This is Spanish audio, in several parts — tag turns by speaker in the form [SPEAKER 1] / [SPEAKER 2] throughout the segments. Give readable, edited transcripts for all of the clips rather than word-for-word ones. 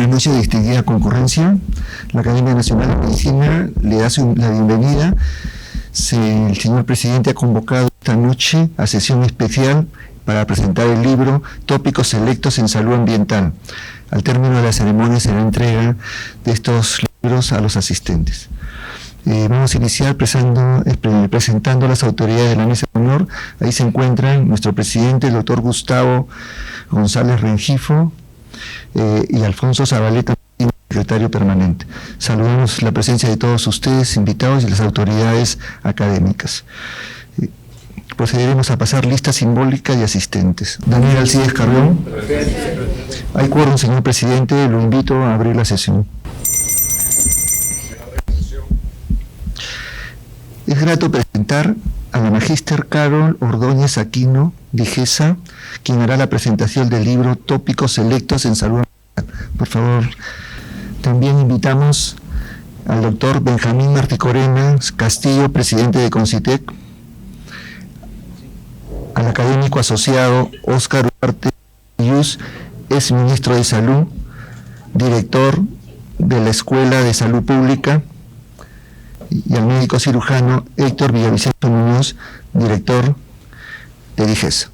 [SPEAKER 1] buenas noches, distinguida concurrencia. La Academia Nacional de Medicina le da la bienvenida. El señor presidente ha convocado esta noche a sesión especial para presentar el libro Tópicos Selectos en Salud Ambiental. Al término de la ceremonia será entrega de estos libros a los asistentes. Vamos a iniciar presentando a las autoridades de la mesa de honor. Ahí se encuentran nuestro presidente, el doctor Gustavo González Rengifo, y Alfonso Zabaleta, secretario permanente. Saludamos la presencia de todos ustedes, invitados, y las autoridades académicas. Procederemos a pasar lista simbólica de asistentes. Daniel Alcides Carrión. Hay quórum, señor presidente, lo invito a abrir la sesión. Es grato presentar a la magíster Carol Ordóñez Aquino, Digesa, quien hará la presentación del libro Tópicos Selectos en Salud Ambiental. Por favor, también invitamos al doctor Benjamín Marticorena Castillo, presidente de Concitec, al académico asociado Óscar Ugarte Yus, es ministro de Salud, director de la Escuela de Salud Pública, y al médico cirujano Héctor Villavicencio Muñoz, director de Digesa.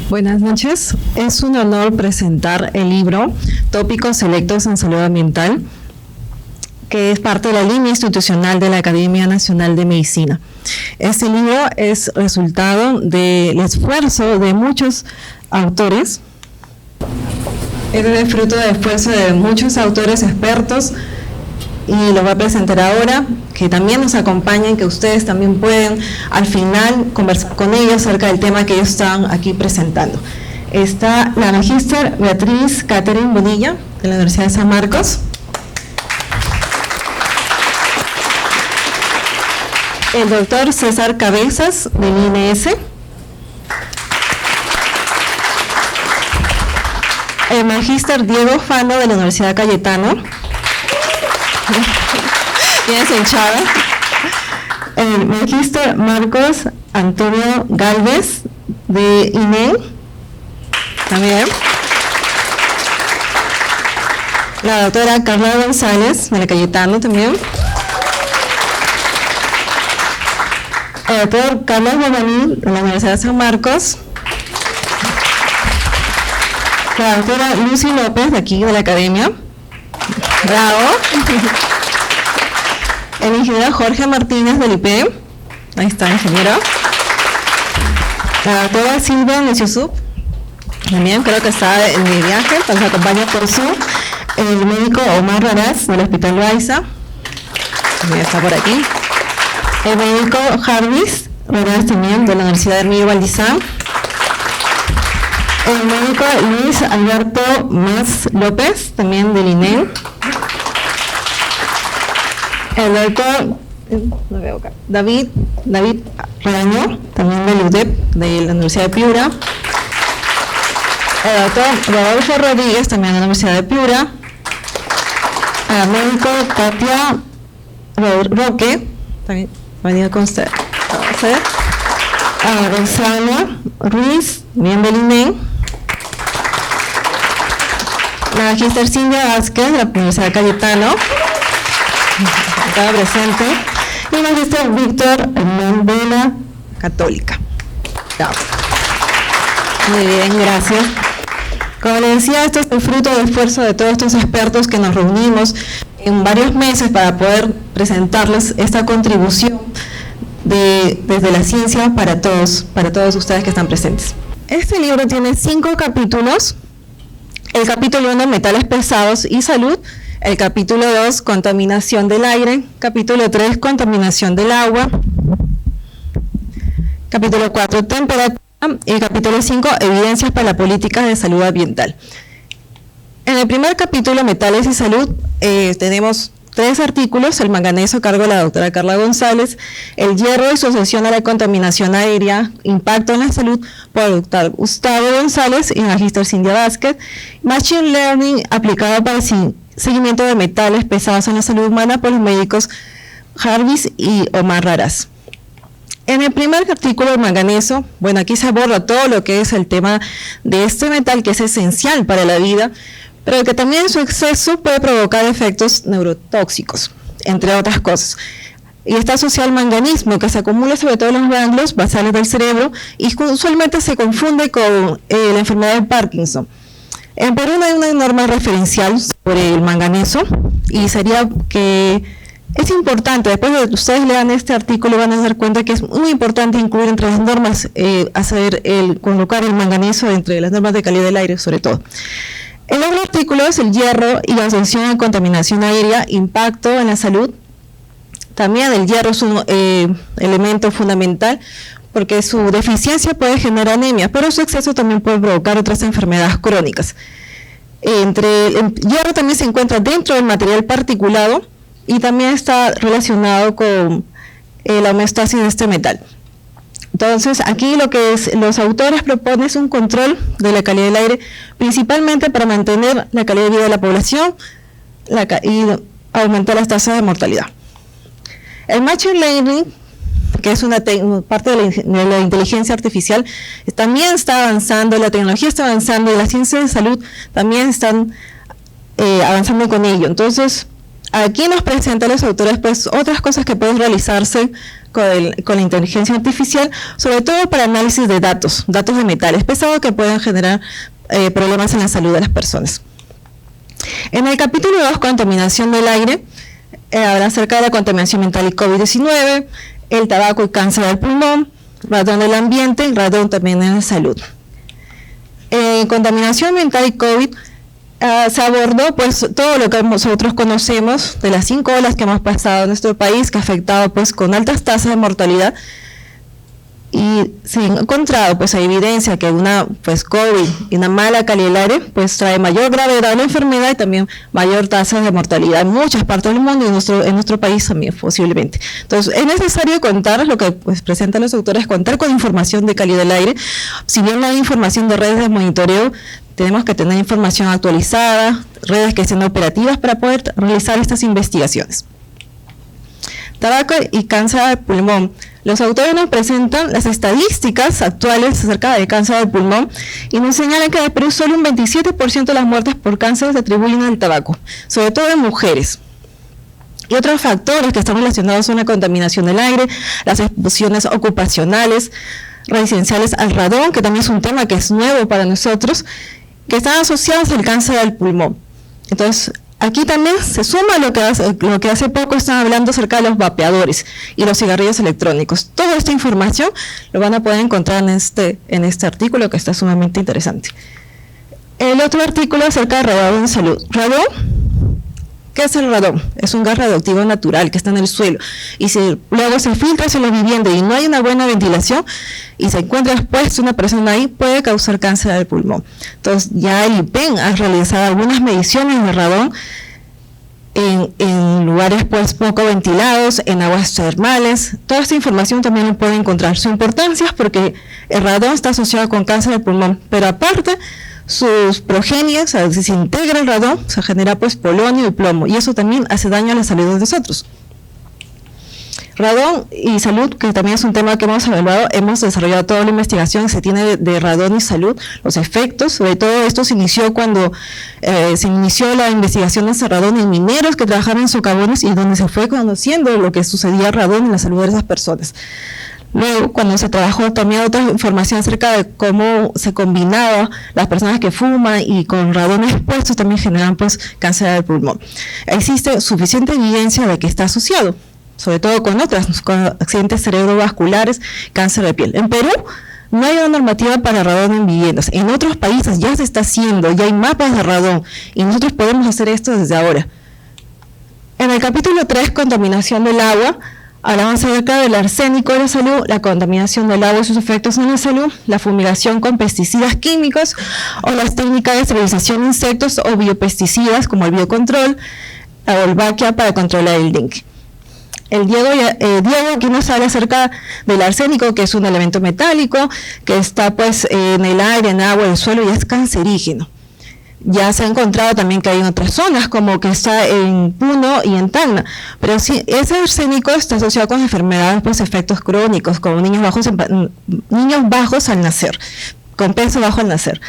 [SPEAKER 2] Buenas noches, es un honor presentar el libro Tópicos Selectos en Salud Ambiental, que es parte de la línea institucional de la Academia Nacional de Medicina. Este libro es resultado del esfuerzo de muchos autores, es el fruto del esfuerzo de muchos autores expertos, y lo voy a presentar ahora, que también nos acompañen, que ustedes también pueden al final conversar con ellos acerca del tema que ellos están aquí presentando. Está la magíster Beatriz Catherine Bonilla, de la Universidad de San Marcos. El doctor César Cabezas, del INS. El magíster Diego Fano, de la Universidad Cayetano. Bien hinchada. El magíster Marcos Antonio Galvez, de INE. También. La doctora Carla González, de la Cayetano, también. El doctor Carlos Bobanil, de la Universidad de San Marcos. La doctora Lucy López, de aquí, de la Academia. Bravo. El ingeniero Jorge Martínez, del IPE. Ahí está, ingeniero. La doctora Silvia Neciusup, también creo que está en mi viaje, nos acompaña por Zoom. El médico Omar Raraz, del Hospital Baiza, también está por aquí. El médico Jarvis Raraz, también, de la Universidad de Hermílio Valdizán. El médico Luis Alberto Mas López, también del INEM. El doctor David Redaño, también del UDEP, de la Universidad de Piura. El doctor Rodolfo Rodríguez, también de la Universidad de Piura. El médico Katia Roque, también venía con usted. Roxana Ruiz, bien del INEM. La magíster Cindia Vázquez, de la Universidad de Cayetano, estaba presente. Y el magíster Víctor Hernán de la Católica. Muy bien, gracias. Como les decía, esto es el fruto del esfuerzo de todos estos expertos que nos reunimos en varios meses para poder presentarles esta contribución desde la ciencia para todos ustedes que están presentes. Este libro tiene 5 capítulos. El capítulo 1, metales pesados y salud. El capítulo 2, contaminación del aire. Capítulo 3, contaminación del agua. Capítulo 4, temperatura. Y capítulo 5, evidencias para la política de salud ambiental. En el primer capítulo, metales y salud, tenemos 3 artículos: el manganeso a cargo de la doctora Carla González, el hierro y su asociación a la contaminación aérea, impacto en la salud, por el doctor Gustavo González y magíster Cindia Vázquez, machine learning aplicado para seguimiento de metales pesados en la salud humana por los médicos Jarvis y Omar Raraz. En el primer artículo, el manganeso, bueno, aquí se aborda todo lo que es el tema de este metal que es esencial para la vida, pero que también su exceso puede provocar efectos neurotóxicos, entre otras cosas. Y está asociado al manganismo, que se acumula sobre todo en los ganglios basales del cerebro y usualmente se confunde con la enfermedad de Parkinson. En Perú no hay una norma referencial sobre el manganeso y sería que es importante, después de que ustedes lean este artículo van a dar cuenta que es muy importante incluir entre las normas, colocar el manganeso entre las normas de calidad del aire sobre todo. El otro artículo es el hierro y la asociación a contaminación aérea, impacto en la salud. También el hierro es un elemento fundamental porque su deficiencia puede generar anemia, pero su exceso también puede provocar otras enfermedades crónicas. El hierro también se encuentra dentro del material particulado y también está relacionado con la homeostasis de este metal. Entonces, aquí lo que los autores proponen es un control de la calidad del aire, principalmente para mantener la calidad de vida de la población y aumentar las tasas de mortalidad. El Machine Learning, que es una parte de la inteligencia artificial, también está avanzando, la tecnología está avanzando y las ciencias de salud también están avanzando con ello. Entonces, aquí nos presentan los autores pues otras cosas que pueden realizarse con la inteligencia artificial, sobre todo para análisis de datos de metales pesados que pueden generar problemas en la salud de las personas. En el capítulo 2, contaminación del aire, habla acerca de la contaminación ambiental y COVID-19, el tabaco y cáncer del pulmón, radón del ambiente y radón también en la salud. Contaminación ambiental y COVID, se abordó pues todo lo que nosotros conocemos de las 5 olas que hemos pasado en nuestro país, que ha afectado pues con altas tasas de mortalidad, y se ha encontrado pues evidencia que una pues COVID y una mala calidad del aire pues trae mayor gravedad a la enfermedad y también mayor tasa de mortalidad en muchas partes del mundo y en nuestro país también posiblemente. Entonces es necesario contar, lo que pues presentan los autores, contar con información de calidad del aire. Si bien no hay información de redes de monitoreo, tenemos que tener información actualizada, redes que sean operativas para poder realizar estas investigaciones. Tabaco y cáncer del pulmón. Los autores nos presentan las estadísticas actuales acerca del cáncer del pulmón y nos señalan que en el Perú solo un 27% de las muertes por cáncer se atribuyen al tabaco, sobre todo en mujeres. Y otros factores que están relacionados son la contaminación del aire, las exposiciones ocupacionales, residenciales al radón, que también es un tema que es nuevo para nosotros, que están asociados al cáncer del pulmón. Entonces, aquí también se suma lo que hace poco están hablando acerca de los vapeadores y los cigarrillos electrónicos. Toda esta información lo van a poder encontrar en este artículo que está sumamente interesante. El otro artículo acerca de radón en salud. ¿Radón? ¿Qué es el radón? Es un gas radioactivo natural que está en el suelo y si luego se filtra hacia la vivienda y no hay una buena ventilación y se encuentra expuesta una persona ahí, puede causar cáncer del pulmón. Entonces ya el IPEN ha realizado algunas mediciones de radón en lugares pues poco ventilados, en aguas termales. Toda esta información también la pueden encontrar. Su importancia es porque el radón está asociado con cáncer del pulmón, pero aparte sus progenies, o sea, si se integra el radón, se genera pues polonio y plomo, y eso también hace daño a la salud de nosotros. Radón y salud, que también es un tema que hemos evaluado, hemos desarrollado toda la investigación que se tiene de radón y salud, los efectos, sobre todo esto se inició cuando se inició la investigación de radón en mineros que trabajaban en socavones y donde se fue conociendo lo que sucedía radón en la salud de esas personas. Luego, cuando se trabajó también otra información acerca de cómo se combinaba las personas que fuman y con radón expuestos también generan pues cáncer del pulmón. Existe suficiente evidencia de que está asociado, sobre todo con accidentes cerebrovasculares, cáncer de piel. En Perú no hay una normativa para radón en viviendas. En otros países ya se está haciendo, ya hay mapas de radón y nosotros podemos hacer esto desde ahora. En el capítulo 3, contaminación del agua, hablamos acerca del arsénico de la salud, la contaminación del agua y sus efectos en la salud, la fumigación con pesticidas químicos o las técnicas de esterilización de insectos o biopesticidas como el biocontrol, la Wolbachia para controlar el dengue. Diego aquí nos habla acerca del arsénico, que es un elemento metálico que está pues en el aire, en agua, en el suelo y es cancerígeno. Ya se ha encontrado también que hay en otras zonas, como que está en Puno y en Tacna, pero sí, ese arsénico está asociado con enfermedades, pues efectos crónicos, como niños bajos al nacer, con peso bajo al nacer.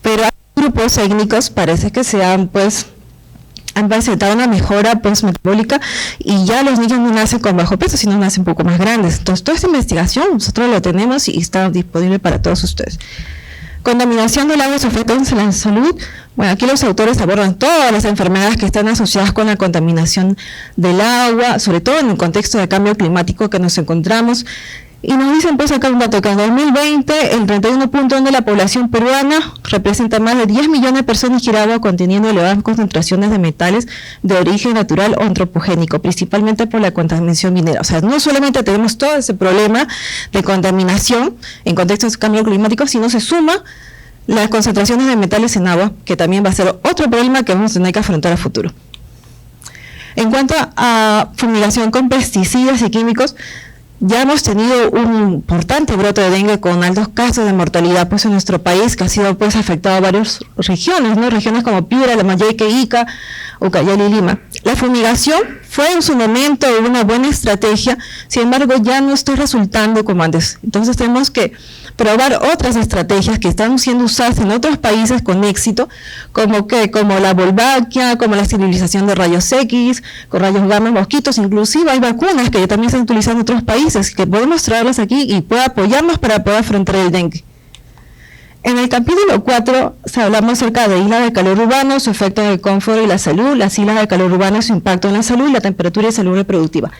[SPEAKER 2] Pero hay grupos étnicos, parece que han presentado una mejora metabólica y ya los niños no nacen con bajo peso, sino nacen un poco más grandes. Entonces, toda esta investigación nosotros lo tenemos y está disponible para todos ustedes. Contaminación del agua y sus efectos en la salud. Bueno, aquí los autores abordan todas las enfermedades que están asociadas con la contaminación del agua, sobre todo en el contexto de cambio climático que nos encontramos. Y nos dicen, pues acá un dato, que en 2020 el 31.1% de la población peruana representa más de 10 millones de personas que agua conteniendo elevadas concentraciones de metales de origen natural o antropogénico, principalmente por la contaminación minera. O sea, no solamente tenemos todo ese problema de contaminación en contexto de cambio climático, sino se suma las concentraciones de metales en agua, que también va a ser otro problema que vamos a tener que afrontar a futuro. En cuanto a fumigación con pesticidas y químicos, ya hemos tenido un importante brote de dengue con altos casos de mortalidad en nuestro país, que ha sido afectado a varias regiones, ¿no? Regiones como Piura, Lambayeque, Ica, Ucayali y Lima. La fumigación fue en su momento una buena estrategia, sin embargo ya no está resultando como antes. Entonces tenemos que probar otras estrategias que están siendo usadas en otros países con éxito, como la Volvaquia, como la esterilización de rayos X, con rayos gamma, mosquitos, inclusive hay vacunas que también se utilizan en otros países, que podemos traerlas aquí y puede apoyarnos para poder afrontar el dengue. En el capítulo 4 hablamos acerca de islas de calor urbano, su efecto en el confort y la salud, las islas de calor urbano, su impacto en la salud, la temperatura y salud reproductiva.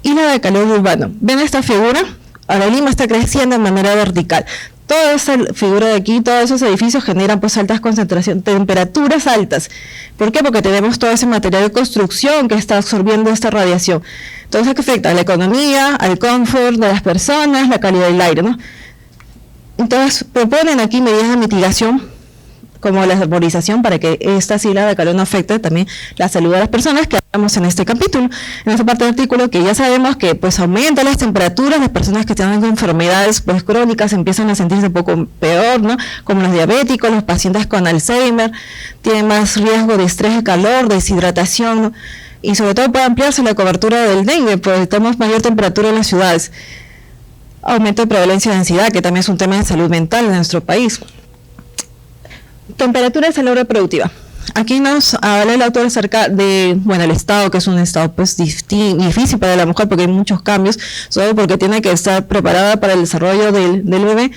[SPEAKER 2] Isla de calor urbano. ¿Ven esta figura? Ahora Lima está creciendo de manera vertical. Toda esa figura de aquí, todos esos edificios generan altas concentraciones, temperaturas altas. ¿Por qué? Porque tenemos todo ese material de construcción que está absorbiendo esta radiación. Entonces, ¿qué afecta? A la economía, al confort de las personas, la calidad del aire, ¿no? Entonces, proponen aquí medidas de mitigación, como la arborización, para que esta isla de calor no afecte también la salud de las personas, que hablamos en este capítulo, en esta parte del artículo, que ya sabemos que aumenta las temperaturas, las personas que tienen enfermedades crónicas empiezan a sentirse un poco peor, ¿no? Como los diabéticos, los pacientes con Alzheimer, tienen más riesgo de estrés, de calor, de deshidratación, ¿no? Y sobre todo puede ampliarse la cobertura del dengue, porque tenemos mayor temperatura en las ciudades. Aumento de prevalencia de ansiedad, que también es un tema de salud mental en nuestro país. Temperatura de salud reproductiva. Aquí nos habla el autor acerca de, el estado, que es un estado difícil para la mujer porque hay muchos cambios, solo porque tiene que estar preparada para el desarrollo del bebé,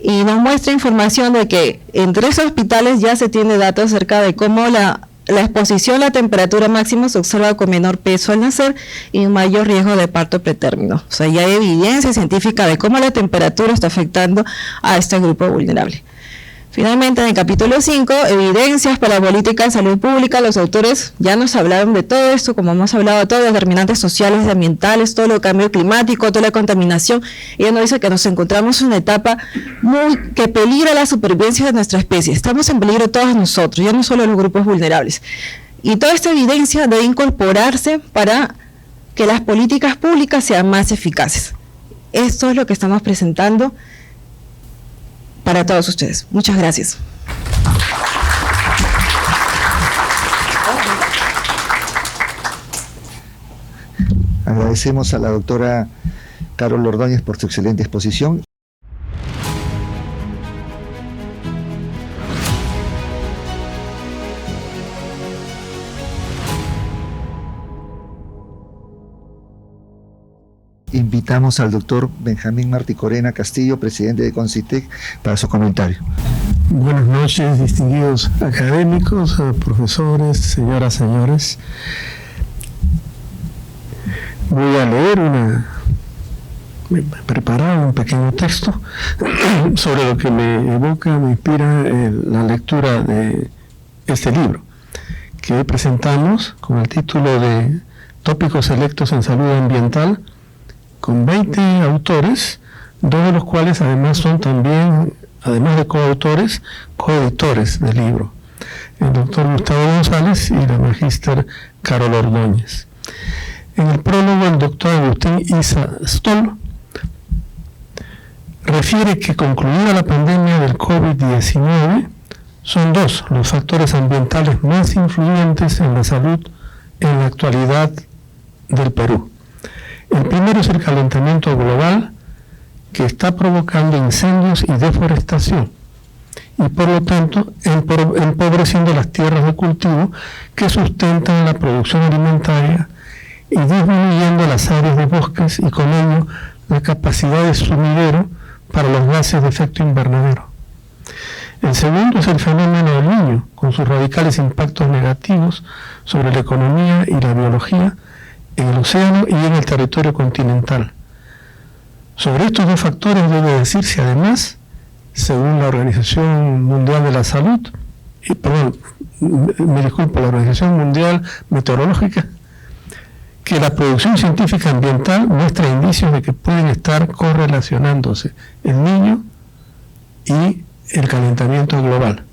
[SPEAKER 2] y nos muestra información de que en 3 hospitales ya se tiene datos acerca de cómo la exposición a la temperatura máxima se observa con menor peso al nacer y un mayor riesgo de parto pretérmino. O sea, ya hay evidencia científica de cómo la temperatura está afectando a este grupo vulnerable. Finalmente, en el capítulo 5, evidencias para la política de salud pública, los autores ya nos hablaron de todo esto, como hemos hablado de todos los determinantes sociales y ambientales, todo el cambio climático, toda la contaminación. Ella nos dice que nos encontramos en una etapa que peligra la supervivencia de nuestra especie. Estamos en peligro todos nosotros, ya no solo los grupos vulnerables. Y toda esta evidencia debe incorporarse para que las políticas públicas sean más eficaces. Esto es lo que estamos presentando para todos ustedes. Muchas gracias.
[SPEAKER 1] Agradecemos a la doctora Carol Ordóñez por su excelente exposición. Invitamos al doctor Benjamín Martí Corena Castillo, presidente de Concitec, para su comentario.
[SPEAKER 3] Buenas noches, distinguidos académicos, profesores, señoras, señores. Voy a leer me he preparado un pequeño texto sobre lo que me evoca, me inspira la lectura de este libro, que presentamos con el título de Tópicos selectos en salud ambiental, con 20 autores, 2 de los cuales además son también, además de coautores, coeditores del libro, el doctor Gustavo González y la magíster Carol Ordóñez. En el prólogo, el doctor Agustín Isa Stoll refiere que concluida la pandemia del COVID-19, son dos los factores ambientales más influyentes en la salud en la actualidad del Perú. El primero es el calentamiento global, que está provocando incendios y deforestación, y por lo tanto empobreciendo las tierras de cultivo que sustentan la producción alimentaria y disminuyendo las áreas de bosques y con ello la capacidad de sumidero para los gases de efecto invernadero. El segundo es el fenómeno del Niño, con sus radicales impactos negativos sobre la economía y la biología en el océano y en el territorio continental. Sobre estos dos factores debe decirse además, según la Organización Mundial de la Salud, la Organización Mundial Meteorológica, que la producción científica ambiental muestra indicios de que pueden estar correlacionándose el Niño y el calentamiento global,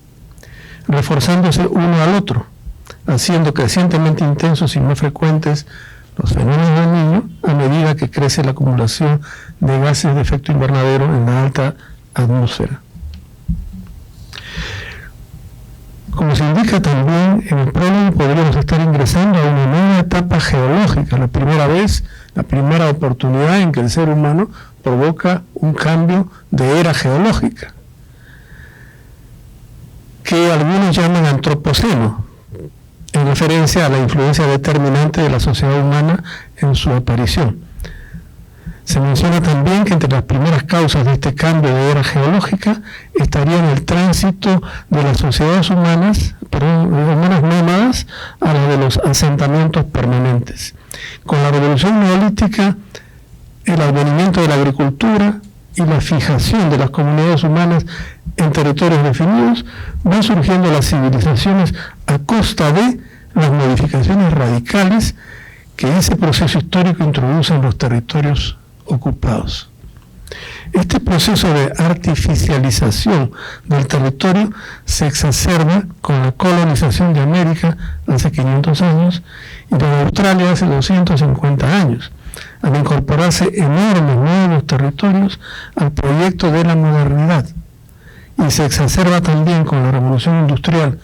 [SPEAKER 3] reforzándose uno al otro, haciendo crecientemente intensos y más frecuentes los fenómenos del Niño a medida que crece la acumulación de gases de efecto invernadero en la alta atmósfera. Como se indica también en el prólogo, podríamos estar ingresando a una nueva etapa geológica, la primera oportunidad en que el ser humano provoca un cambio de era geológica, que algunos llaman antropoceno, en referencia a la influencia determinante de la sociedad humana en su aparición. Se menciona también que entre las primeras causas de este cambio de era geológica estarían el tránsito de las sociedades humanas nómadas a la de los asentamientos permanentes. Con la revolución neolítica, el advenimiento de la agricultura y la fijación de las comunidades humanas en territorios definidos, van surgiendo las civilizaciones a costa de las modificaciones radicales que ese proceso histórico introduce en los territorios ocupados. Este proceso de artificialización del territorio se exacerba con la colonización de América hace 500 años y de Australia hace 250 años, al incorporarse enormes nuevos territorios al proyecto de la modernidad, y se exacerba también con la revolución industrial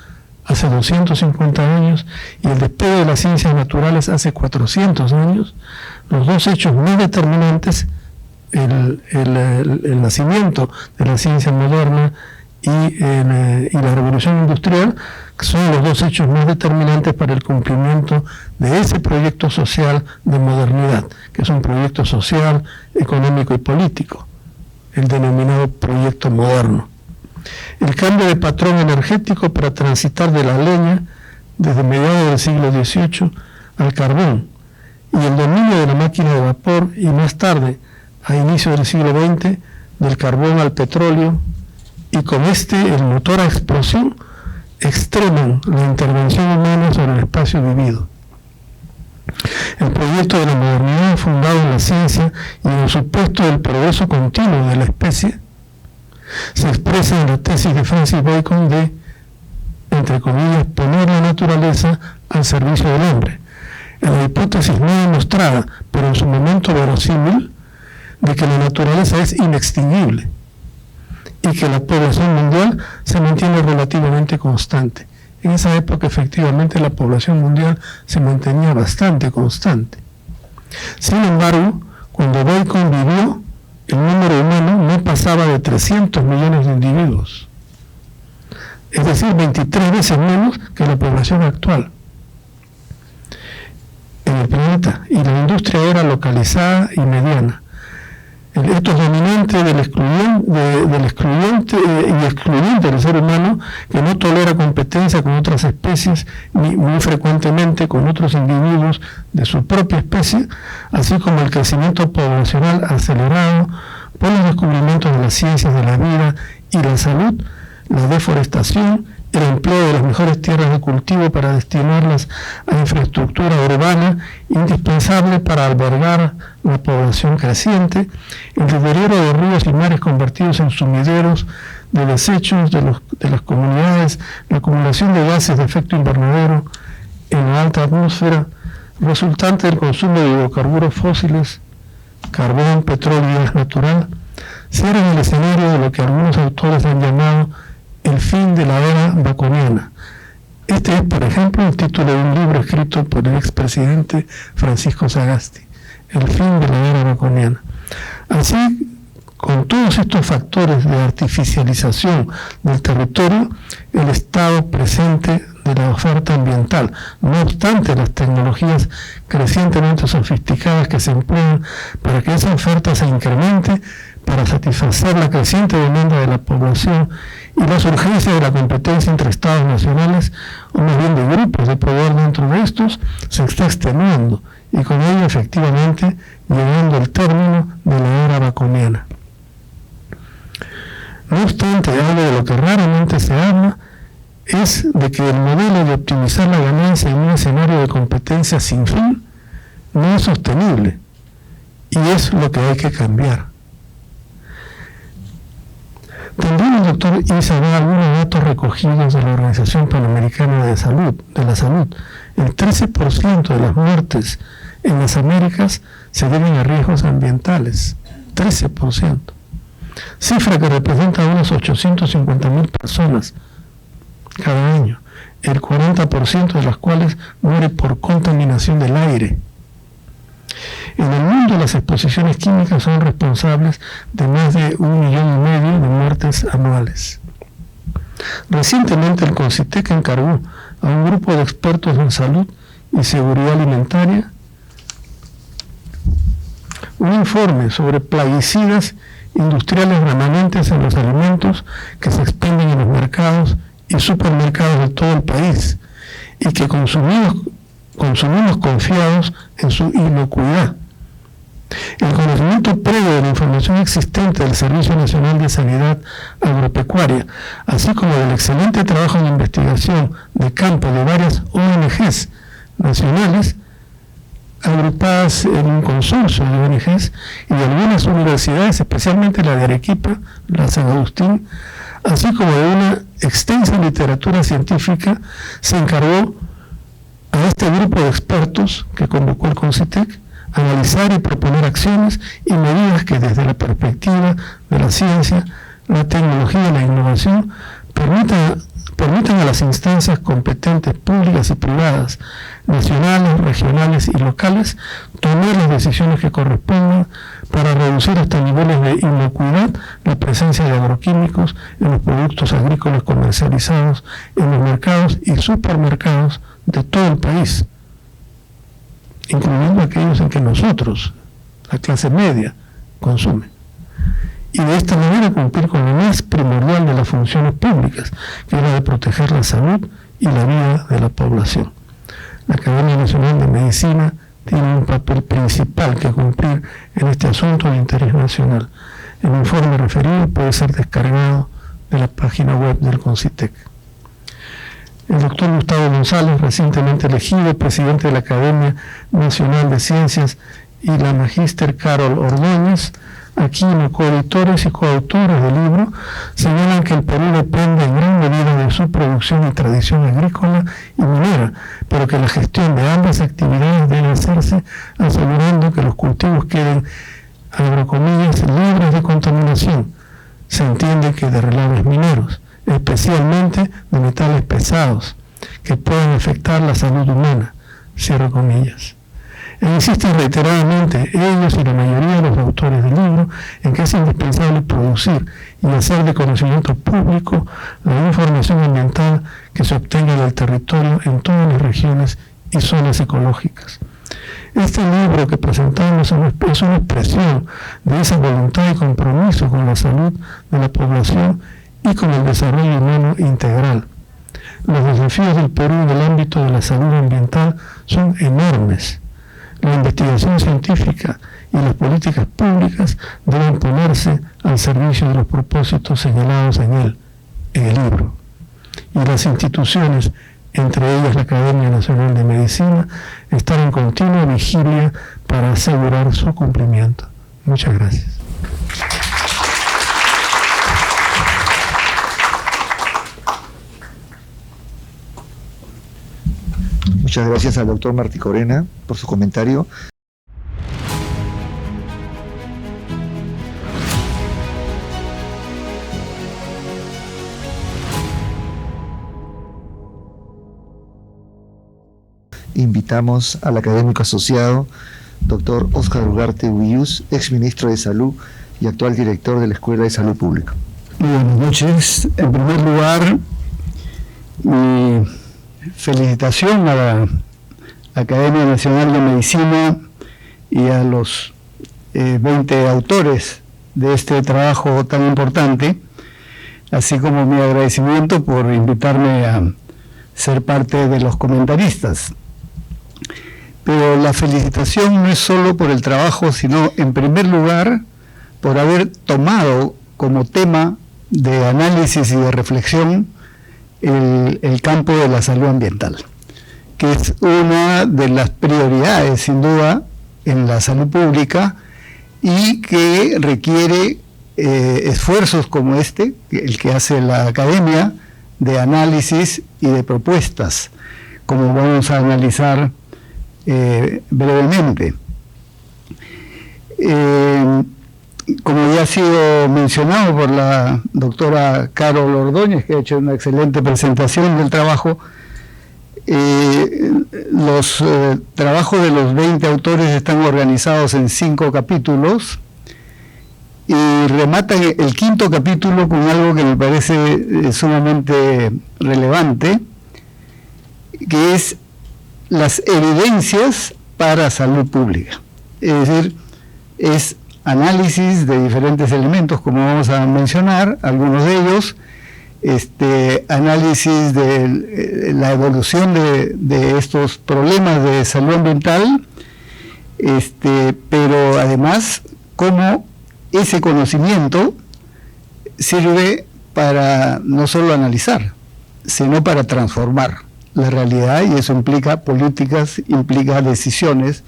[SPEAKER 3] hace 250 años y el despegue de las ciencias naturales hace 400 años, los dos hechos más determinantes, el nacimiento de la ciencia moderna y la revolución industrial, son los dos hechos más determinantes para el cumplimiento de ese proyecto social de modernidad, que es un proyecto social, económico y político, el denominado proyecto moderno. El cambio de patrón energético para transitar de la leña desde mediados del siglo XVIII al carbón y el dominio de la máquina de vapor y más tarde, a inicios del siglo XX, del carbón al petróleo y con el motor a explosión, extreman la intervención humana sobre el espacio vivido. El proyecto de la modernidad fundado en la ciencia y en el supuesto del progreso continuo de la especie se expresa en la tesis de Francis Bacon de, entre comillas, poner la naturaleza al servicio del hombre, en la hipótesis no demostrada, pero en su momento verosímil, de que la naturaleza es inextinguible y que la población mundial se mantiene relativamente constante. En esa época, efectivamente, la población mundial se mantenía bastante constante. Sin embargo, cuando Bacon vivió, el número humano no pasaba de 300 millones de individuos, es decir, 23 veces menos que la población actual en el planeta, y la industria era localizada y mediana. Esto es dominante del excluyente y excluyente del ser humano, que no tolera competencia con otras especies, ni muy frecuentemente con otros individuos de su propia especie, así como el crecimiento poblacional acelerado por los descubrimientos de las ciencias de la vida y la salud, la deforestación, el empleo de las mejores tierras de cultivo para destinarlas a infraestructura urbana indispensable para albergar la población creciente, el deterioro de ríos y mares convertidos en sumideros de desechos de las comunidades, la acumulación de gases de efecto invernadero en la alta atmósfera, resultante del consumo de hidrocarburos fósiles, carbón, petróleo y gas natural, cierran el escenario de lo que algunos autores han llamado El fin de la era baconiana. Este es, por ejemplo, el título de un libro escrito por el expresidente Francisco Sagasti, El fin de la era baconiana. Así, con todos estos factores de artificialización del territorio, el estado presente de la oferta ambiental, no obstante las tecnologías crecientemente sofisticadas que se emplean para que esa oferta se incremente, para satisfacer la creciente demanda de la población y las urgencias de la competencia entre estados nacionales, o más bien de grupos de poder dentro de estos, se está extenuando y con ello efectivamente llegando al término de la era baconiana. No obstante, algo de lo que raramente se habla es de que el modelo de optimizar la ganancia en un escenario de competencia sin fin no es sostenible, y es lo que hay que cambiar. También el doctor Isa da algunos datos recogidos de la Organización Panamericana de la Salud. El 13% de las muertes en las Américas se deben a riesgos ambientales. 13%. Cifra que representa a unas 850.000 personas cada año, el 40% de las cuales muere por contaminación del aire. En el mundo, las exposiciones químicas son responsables de más de 1,5 millones de muertes anuales. Recientemente el CONCITEC encargó a un grupo de expertos en salud y seguridad alimentaria un informe sobre plaguicidas industriales remanentes en los alimentos que se expenden en los mercados y supermercados de todo el país y que consumimos confiados en su inocuidad. El conocimiento previo de la información existente del Servicio Nacional de Sanidad Agropecuaria, así como del excelente trabajo de investigación de campo de varias ONGs nacionales, agrupadas en un consorcio de ONGs y de algunas universidades, especialmente la de Arequipa, la San Agustín, así como de una extensa literatura científica, se encargó a este grupo de expertos que convocó el CONCITEC analizar y proponer acciones y medidas que desde la perspectiva de la ciencia, la tecnología y la innovación permitan a las instancias competentes públicas y privadas, nacionales, regionales y locales, tomar las decisiones que correspondan para reducir hasta niveles de inocuidad la presencia de agroquímicos en los productos agrícolas comercializados en los mercados y supermercados de todo el país, incluyendo aquellos en que nosotros, la clase media, consume. Y de esta manera cumplir con lo más primordial de las funciones públicas, que es la de proteger la salud y la vida de la población. La Academia Nacional de Medicina tiene un papel principal que cumplir en este asunto de interés nacional. El informe referido puede ser descargado de la página web del CONCITEC. El doctor Gustavo González, recientemente elegido presidente de la Academia Nacional de Ciencias, y la magíster Carol Ordóñez, aquí los coeditores y coautores del libro, señalan que el Perú depende en gran medida de su producción y tradición agrícola y minera, pero que la gestión de ambas actividades debe hacerse asegurando que los cultivos queden, abro comillas, libres de contaminación. Se entiende que de relaves mineros, especialmente de metales pesados, que pueden afectar la salud humana, cierro comillas. E insisten reiteradamente ellos y la mayoría de los autores del libro en que es indispensable producir y hacer de conocimiento público la información ambiental que se obtenga del territorio en todas las regiones y zonas ecológicas. Este libro que presentamos es una expresión de esa voluntad y compromiso con la salud de la población y con el desarrollo humano integral. Los desafíos del Perú en el ámbito de la salud ambiental son enormes. La investigación científica y las políticas públicas deben ponerse al servicio de los propósitos señalados en el libro. Y las instituciones, entre ellas la Academia Nacional de Medicina, están en continua vigilia para asegurar su cumplimiento. Muchas gracias.
[SPEAKER 1] Muchas gracias al doctor Martí Corena por su comentario. invitamos al académico asociado, doctor Óscar Ugarte Huilluz, exministro de Salud y actual director de la Escuela de Salud Pública.
[SPEAKER 4] Muy buenas noches. En primer lugar, mi felicitación a la Academia Nacional de Medicina y a los 20 autores de este trabajo tan importante, así como mi agradecimiento por invitarme a ser parte de los comentaristas. Pero la felicitación no es solo por el trabajo, sino en primer lugar por haber tomado como tema de análisis y de reflexión el campo de la salud ambiental, que es una de las prioridades sin duda en la salud pública y que requiere esfuerzos como este, el que hace la Academia, de análisis y de propuestas, como vamos a analizar brevemente. Como ya ha sido mencionado por la doctora Carol Ordóñez, que ha hecho una excelente presentación del trabajo, los trabajos de los 20 autores están organizados en 5 capítulos y rematan el 5º capítulo con algo que me parece sumamente relevante, que es las evidencias para salud pública. Es decir, es análisis de diferentes elementos, como vamos a mencionar, algunos de ellos, análisis de la evolución de estos problemas de salud ambiental, pero además cómo ese conocimiento sirve para no solo analizar, sino para transformar la realidad, y eso implica políticas, implica decisiones,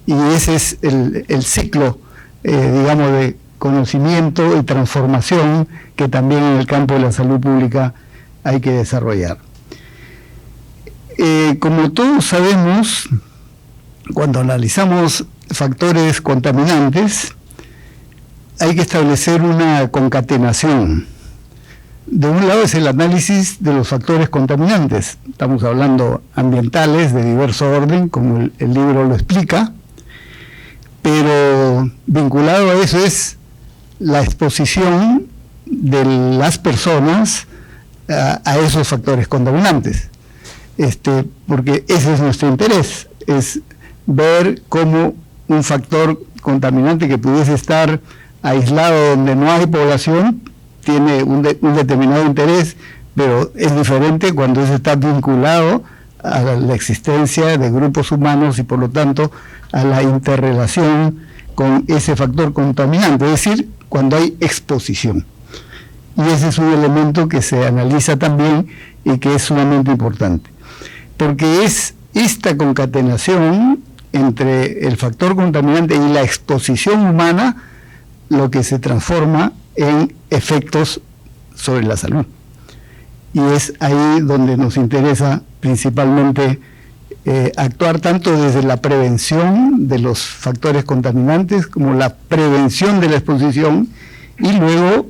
[SPEAKER 4] y ese es el ciclo, digamos, de conocimiento y transformación que también en el campo de la salud pública hay que desarrollar. Como todos sabemos, cuando analizamos factores contaminantes, hay que establecer una concatenación. De un lado es el análisis de los factores contaminantes, estamos hablando ambientales de diverso orden, como el libro lo explica, pero vinculado a eso es la exposición de las personas a esos factores contaminantes, porque ese es nuestro interés, es ver cómo un factor contaminante que pudiese estar aislado donde no hay población tiene un determinado interés, pero es diferente cuando ese está vinculado a la existencia de grupos humanos y por lo tanto a la interrelación con ese factor contaminante, es decir, cuando hay exposición. Y ese es un elemento que se analiza también y que es sumamente importante, porque es esta concatenación entre el factor contaminante y la exposición humana lo que se transforma en efectos sobre la salud. Y es ahí donde nos interesa principalmente actuar tanto desde la prevención de los factores contaminantes como la prevención de la exposición y luego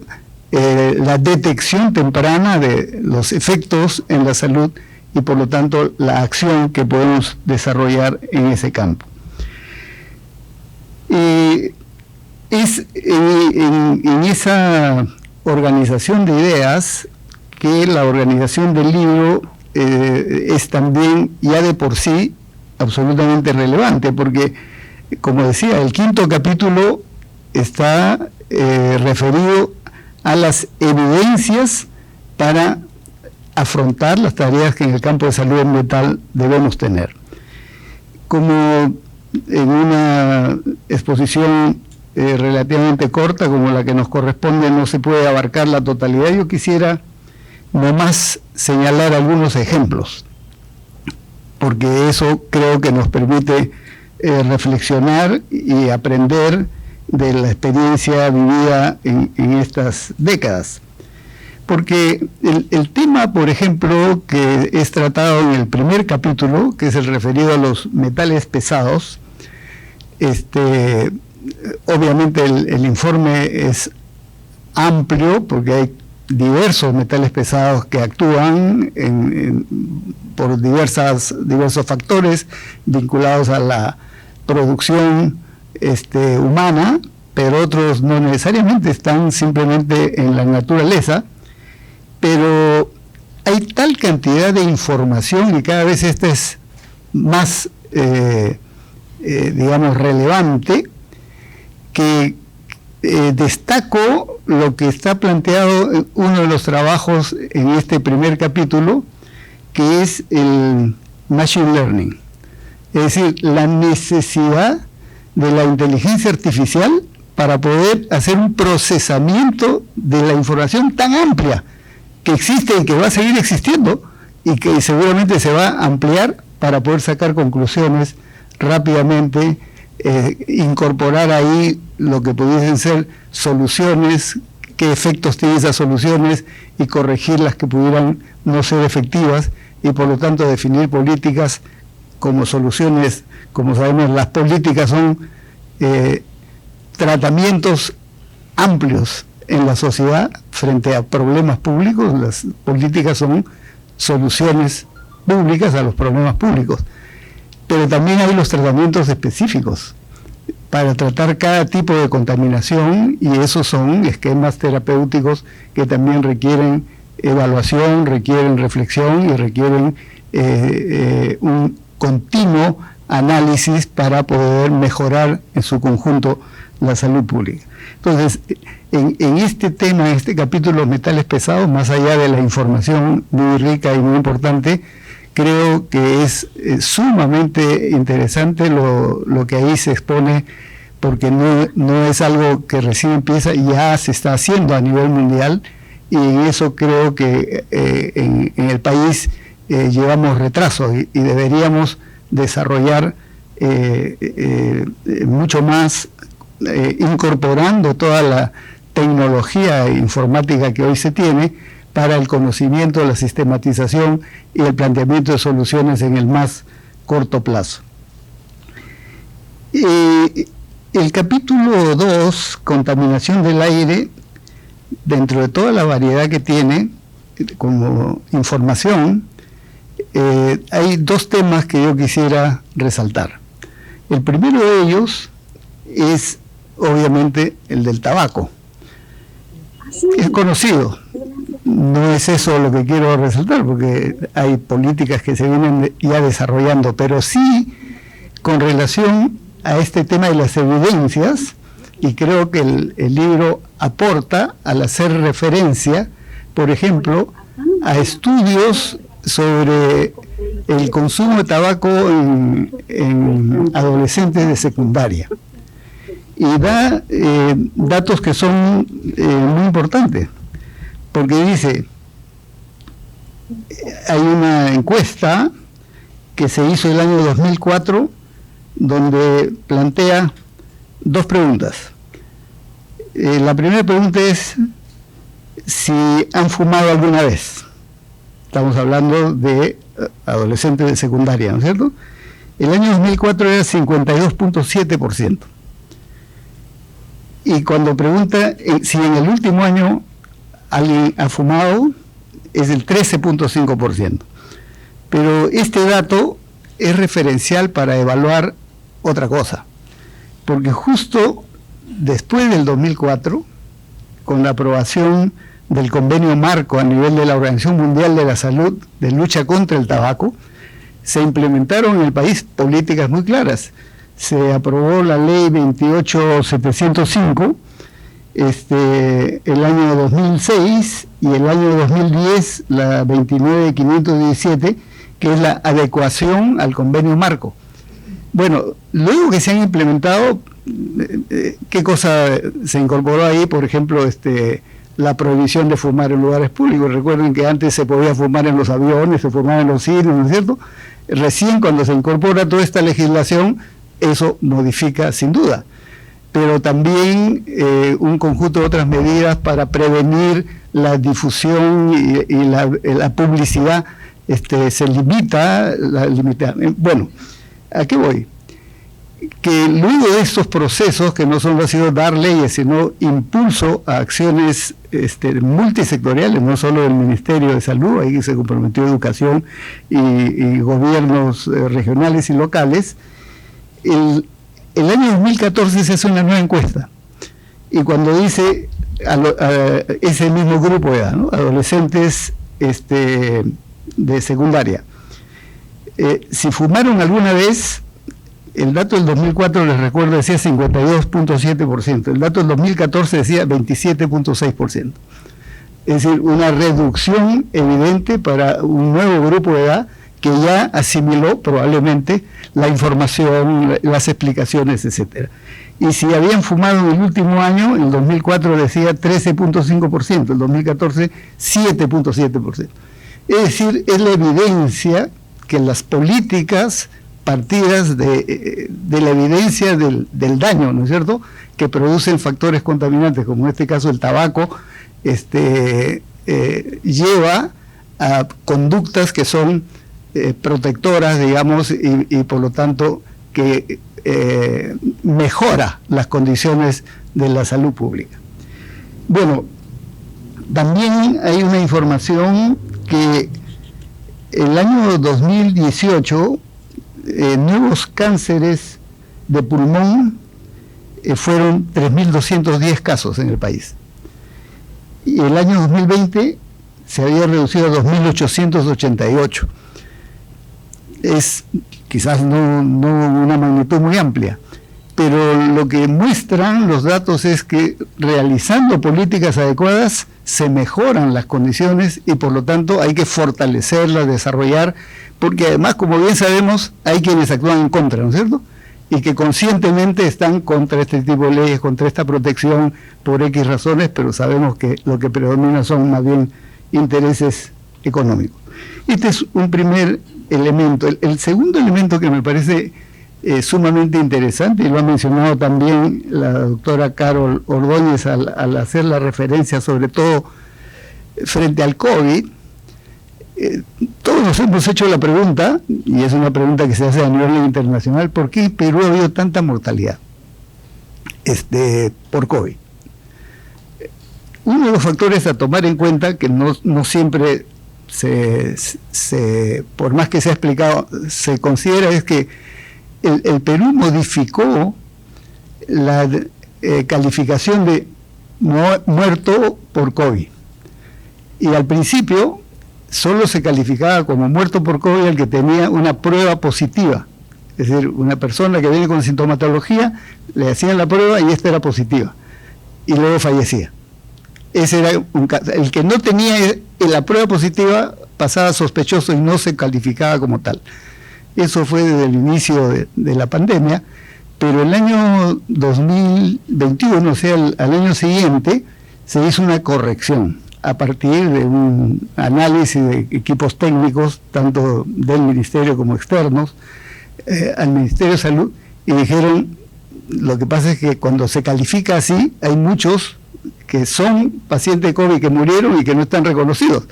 [SPEAKER 4] la detección temprana de los efectos en la salud y por lo tanto la acción que podemos desarrollar en ese campo. Es en esa organización de ideas que la organización del libro es también ya de por sí absolutamente relevante, porque, como decía, el 5º capítulo está referido a las evidencias para afrontar las tareas que en el campo de salud ambiental debemos tener. Como en una exposición relativamente corta como la que nos corresponde no se puede abarcar la totalidad, yo quisiera nomás señalar algunos ejemplos, porque eso creo que nos permite reflexionar y aprender de la experiencia vivida en estas décadas. Porque el tema, por ejemplo, que es tratado en el primer capítulo, que es el referido a los metales pesados, obviamente el informe es amplio porque hay diversos metales pesados que actúan por diversos factores vinculados a la producción humana, pero otros no necesariamente, están simplemente en la naturaleza. Pero hay tal cantidad de información y cada vez esta es más, digamos, relevante, que destaco lo que está planteado en uno de los trabajos en este primer capítulo, que es el Machine Learning. Es decir, la necesidad de la inteligencia artificial para poder hacer un procesamiento de la información tan amplia que existe y que va a seguir existiendo y que seguramente se va a ampliar para poder sacar conclusiones rápidamente, incorporar ahí lo que pudiesen ser soluciones, qué efectos tienen esas soluciones y corregir las que pudieran no ser efectivas y por lo tanto definir políticas como soluciones. Como sabemos, las políticas son tratamientos amplios en la sociedad frente a problemas públicos. Las políticas son soluciones públicas a los problemas públicos, pero también hay los tratamientos específicos para tratar cada tipo de contaminación, y esos son esquemas terapéuticos que también requieren evaluación, requieren reflexión y requieren un continuo análisis para poder mejorar en su conjunto la salud pública. Entonces, en este tema, en este capítulo, metales pesados, más allá de la información muy rica y muy importante, creo que es sumamente interesante lo que ahí se expone, porque no es algo que recién empieza, ya se está haciendo a nivel mundial, y en eso creo que en el país llevamos retraso y deberíamos desarrollar mucho más, incorporando toda la tecnología informática que hoy se tiene para el conocimiento, la sistematización y el planteamiento de soluciones en el más corto plazo. El capítulo 2, contaminación del aire, dentro de toda la variedad que tiene como información, hay dos temas que yo quisiera resaltar. El primero de ellos es obviamente el del tabaco. Es conocido, no es eso lo que quiero resaltar, porque hay políticas que se vienen ya desarrollando, pero sí con relación a este tema de las evidencias, y creo que el libro aporta al hacer referencia, por ejemplo, a estudios sobre el consumo de tabaco en adolescentes de secundaria, y da datos que son muy importantes, porque dice, hay una encuesta que se hizo el año 2004 donde plantea dos preguntas. La primera pregunta es si han fumado alguna vez. Estamos hablando de adolescentes de secundaria, ¿no es cierto? El año 2004 era 52.7%. Y cuando pregunta si en el último año alguien ha fumado, es el 13.5%. Pero este dato es referencial para evaluar otra cosa, porque justo después del 2004, con la aprobación del convenio marco a nivel de la Organización Mundial de la Salud de lucha contra el tabaco, se implementaron en el país políticas muy claras. Se aprobó la ley 28705 el año 2006, y el año 2010 la 29517, que es la adecuación al convenio marco. Bueno, luego que se han implementado, ¿qué cosa se incorporó ahí? Por ejemplo, la prohibición de fumar en lugares públicos. Recuerden que antes se podía fumar en los aviones, se fumaba en los cines, ¿no es cierto? Recién cuando se incorpora toda esta legislación, eso modifica sin duda. Pero también un conjunto de otras medidas para prevenir la difusión y la publicidad se limita. Bueno, ¿a qué voy? que luego de estos procesos, que no solo ha sido dar leyes, sino impulso a acciones multisectoriales, no solo del Ministerio de Salud, ahí se comprometió Educación y gobiernos regionales y locales, el año 2014 se hace una nueva encuesta, y cuando dice ese mismo grupo de edad, ¿no?, adolescentes de secundaria, si fumaron alguna vez, el dato del 2004, les recuerdo, decía 52.7%, el dato del 2014 decía 27.6%. Es decir, una reducción evidente para un nuevo grupo de edad que ya asimiló probablemente la información, las explicaciones, etcétera. Y si habían fumado en el último año, el 2004 decía 13.5%, el 2014 7.7%. Es decir, es la evidencia que las políticas partidas de la evidencia del daño, ¿no es cierto?, que producen factores contaminantes, como en este caso el tabaco, lleva a conductas que son protectoras, digamos, y por lo tanto que mejora las condiciones de la salud pública. Bueno, también hay una información que el año 2018 nuevos cánceres de pulmón fueron 3.210 casos en el país. Y el año 2020 se había reducido a 2.888. Es quizás no una magnitud muy amplia, pero lo que muestran los datos es que realizando políticas adecuadas se mejoran las condiciones y por lo tanto hay que fortalecerlas, desarrollar, porque además, como bien sabemos, hay quienes actúan en contra, ¿no es cierto?, y que conscientemente están contra este tipo de leyes, contra esta protección por X razones, pero sabemos que lo que predomina son más bien intereses económicos. Este es un primer elemento. El segundo elemento que me parece sumamente interesante, y lo ha mencionado también la doctora Carol Ordóñez al hacer la referencia sobre todo frente al COVID, todos nos hemos hecho la pregunta, y es una pregunta que se hace a nivel internacional: ¿por qué en Perú ha habido tanta mortalidad por COVID? Uno de los factores a tomar en cuenta, que no siempre por más que se ha explicado, se considera, es que el Perú modificó la calificación de muerto por COVID. Y al principio solo se calificaba como muerto por COVID el que tenía una prueba positiva. Es decir, una persona que viene con sintomatología, le hacían la prueba y esta era positiva. Y luego fallecía. Ese era un caso. El que no tenía la prueba positiva pasaba sospechoso y no se calificaba como tal. Eso fue desde el inicio de la pandemia, pero el año 2021, o sea, al año siguiente, se hizo una corrección a partir de un análisis de equipos técnicos, tanto del Ministerio como externos, al Ministerio de Salud, y dijeron: lo que pasa es que cuando se califica así, hay muchos que son pacientes de COVID que murieron y que no están reconocidos.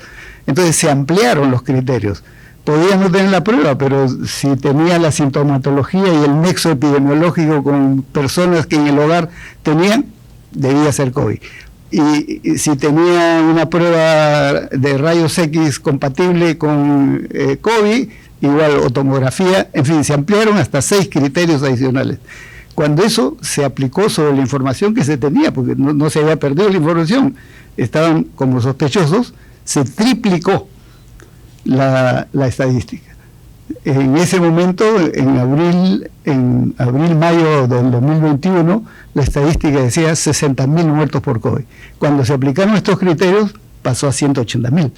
[SPEAKER 4] Entonces se ampliaron los criterios. Podían no tener la prueba, pero si tenía la sintomatología y el nexo epidemiológico con personas que en el hogar tenían, debía ser COVID. Y si tenía una prueba de rayos X compatible con COVID, igual, o tomografía, en fin, se ampliaron hasta 6 criterios adicionales. Cuando eso se aplicó sobre la información que se tenía, porque no se había perdido la información, estaban como sospechosos, se triplicó la estadística. En ese momento, en abril-mayo del 2021, la estadística decía 60.000 muertos por COVID. Cuando se aplicaron estos criterios, pasó a 180.000.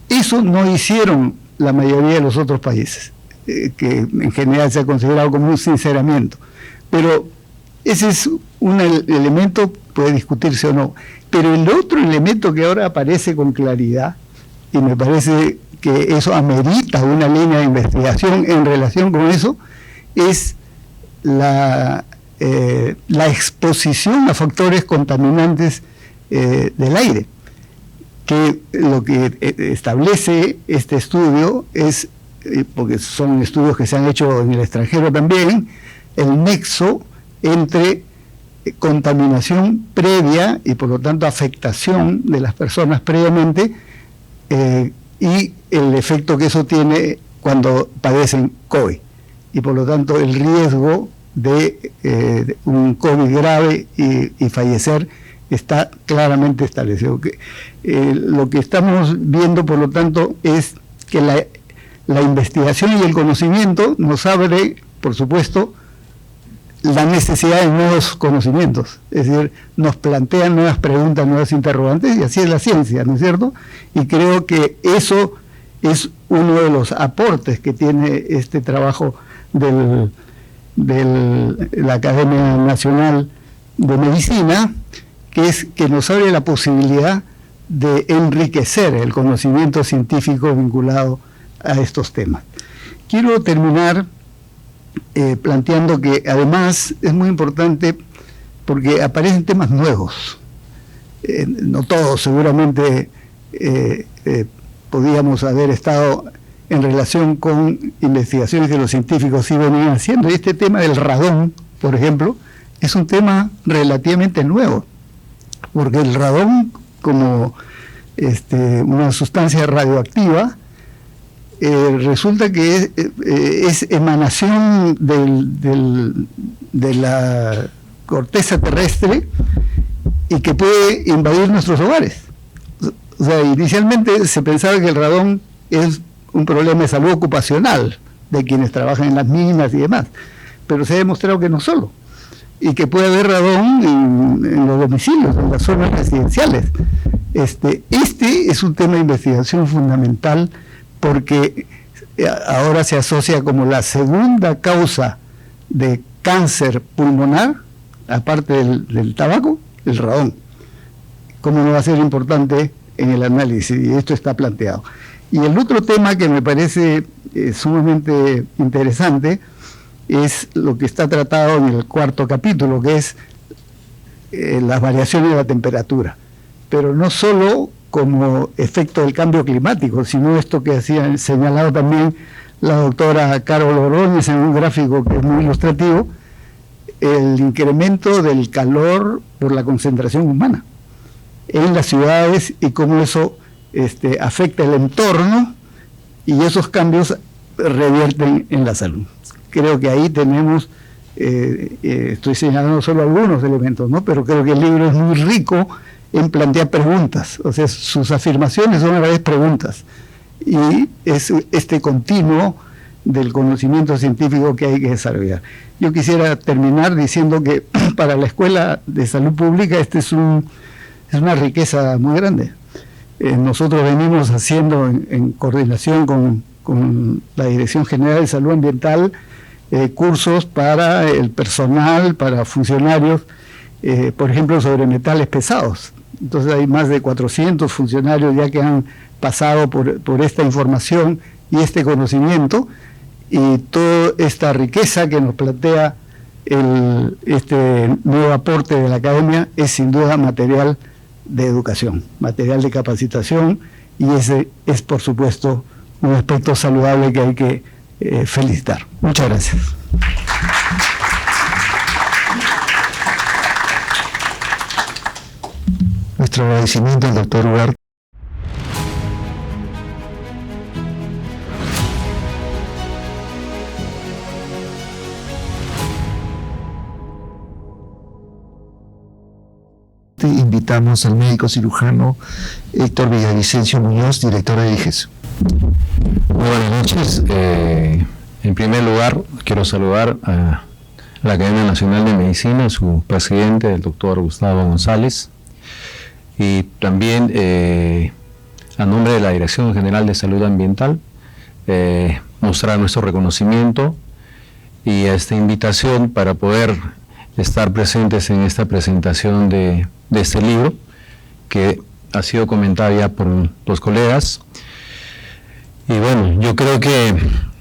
[SPEAKER 4] Eso no hicieron la mayoría de los otros países, que en general se ha considerado como un sinceramiento. Pero ese es un elemento, puede discutirse o no. Pero el otro elemento que ahora aparece con claridad, y me parece que eso amerita una línea de investigación en relación con eso, es la exposición a factores contaminantes del aire, que lo que establece este estudio es, porque son estudios que se han hecho en el extranjero también, el nexo entre contaminación previa y por lo tanto afectación de las personas previamente y el efecto que eso tiene cuando padecen COVID y por lo tanto el riesgo de un COVID grave y fallecer está claramente establecido. Lo que estamos viendo por lo tanto es que la investigación y el conocimiento nos abre, por supuesto, la necesidad de nuevos conocimientos, es decir, nos plantean nuevas preguntas, nuevas interrogantes, y así es la ciencia, ¿no es cierto? Y creo que eso es uno de los aportes que tiene este trabajo de la Academia Nacional de Medicina, que es que nos abre la posibilidad de enriquecer el conocimiento científico vinculado a estos temas. Quiero terminar planteando que además es muy importante porque aparecen temas nuevos. No todos seguramente podíamos haber estado en relación con investigaciones que los científicos sí venían haciendo, y este tema del radón, por ejemplo, es un tema relativamente nuevo, porque el radón, como una sustancia radioactiva, resulta que es emanación de la corteza terrestre y que puede invadir nuestros hogares. O sea, inicialmente se pensaba que el radón es un problema de salud ocupacional de quienes trabajan en las minas y demás, pero se ha demostrado que no solo, y que puede haber radón en los domicilios, en las zonas residenciales. Este es un tema de investigación fundamental porque ahora se asocia como la segunda causa de cáncer pulmonar, aparte del tabaco, el radón. ¿Cómo no va a ser importante en el análisis? Y esto está planteado. Y el otro tema que me parece sumamente interesante es lo que está tratado en el 4º capítulo, que es las variaciones de la temperatura. Pero no solo como efecto del cambio climático, sino esto que hacía señalado también la doctora Carol Ordóñez en un gráfico que es muy ilustrativo, el incremento del calor por la concentración humana en las ciudades y cómo eso afecta el entorno y esos cambios revierten en la salud. Creo que ahí tenemos, estoy señalando solo algunos elementos, ¿no? Pero creo que el libro es muy rico en plantear preguntas, o sea, sus afirmaciones son a la vez preguntas, y es este continuo del conocimiento científico que hay que desarrollar. Yo quisiera terminar diciendo que para la Escuela de Salud Pública es una riqueza muy grande. Nosotros venimos haciendo en coordinación con la Dirección General de Salud Ambiental cursos para el personal, para funcionarios, por ejemplo, sobre metales pesados. Entonces hay más de 400 funcionarios ya que han pasado por esta información y este conocimiento, y toda esta riqueza que nos plantea este nuevo aporte de la Academia es sin duda material de educación, material de capacitación, y ese es por supuesto un aspecto saludable que hay que felicitar. Muchas gracias.
[SPEAKER 1] Nuestro agradecimiento al doctor Ugarte. Invitamos al médico cirujano Héctor Villavicencio Muñoz, director de IGES.
[SPEAKER 5] Muy buenas noches. En primer lugar, quiero saludar a la Academia Nacional de Medicina, su presidente, el doctor Gustavo González, y también a nombre de la Dirección General de Salud Ambiental, mostrar nuestro reconocimiento y esta invitación para poder estar presentes en esta presentación de este libro, que ha sido comentado ya por los colegas. Y bueno, yo creo que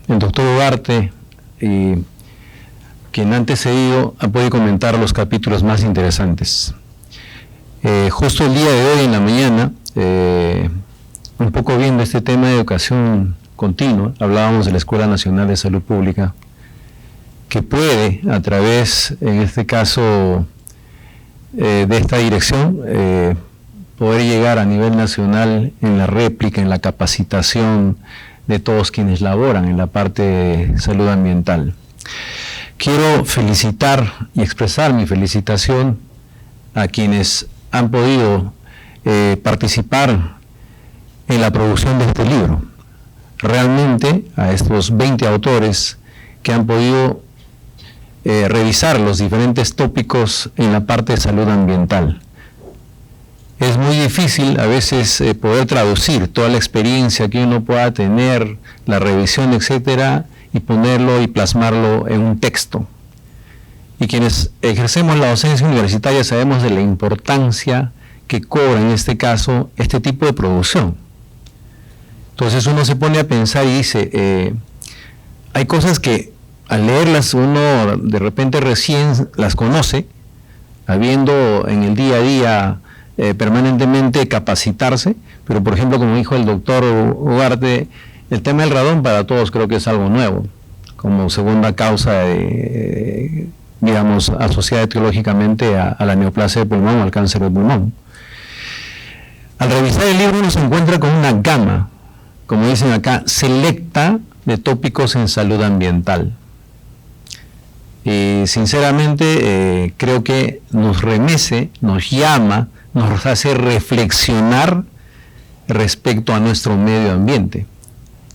[SPEAKER 5] el doctor Ugarte, quien ha antecedido, ha podido comentar los capítulos más interesantes. Justo el día de hoy en la mañana, un poco viendo este tema de educación continua, hablábamos de la Escuela Nacional de Salud Pública, que puede, a través, en este caso, de esta dirección, poder llegar a nivel nacional en la réplica, en la capacitación de todos quienes laboran en la parte de salud ambiental. Quiero felicitar y expresar mi felicitación a quienes han podido participar en la producción de este libro. Realmente a estos 20 autores que han podido revisar los diferentes tópicos en la parte de salud ambiental. Es muy difícil a veces poder traducir toda la experiencia que uno pueda tener, la revisión, etcétera, y ponerlo y plasmarlo en un texto. Y quienes ejercemos la docencia universitaria sabemos de la importancia que cobra en este caso este tipo de producción. Entonces uno se pone a pensar y dice, hay cosas que al leerlas uno de repente recién las conoce, habiendo en el día a día permanentemente capacitarse, pero por ejemplo, como dijo el doctor Ugarte, el tema del radón para todos creo que es algo nuevo, como segunda causa digamos, asociada etiológicamente a la neoplasia de pulmón o al cáncer de pulmón. Al revisar el libro uno se encuentra con una gama, como dicen acá, selecta de tópicos en salud ambiental. Y sinceramente creo que nos remece, nos llama, nos hace reflexionar respecto a nuestro medio ambiente.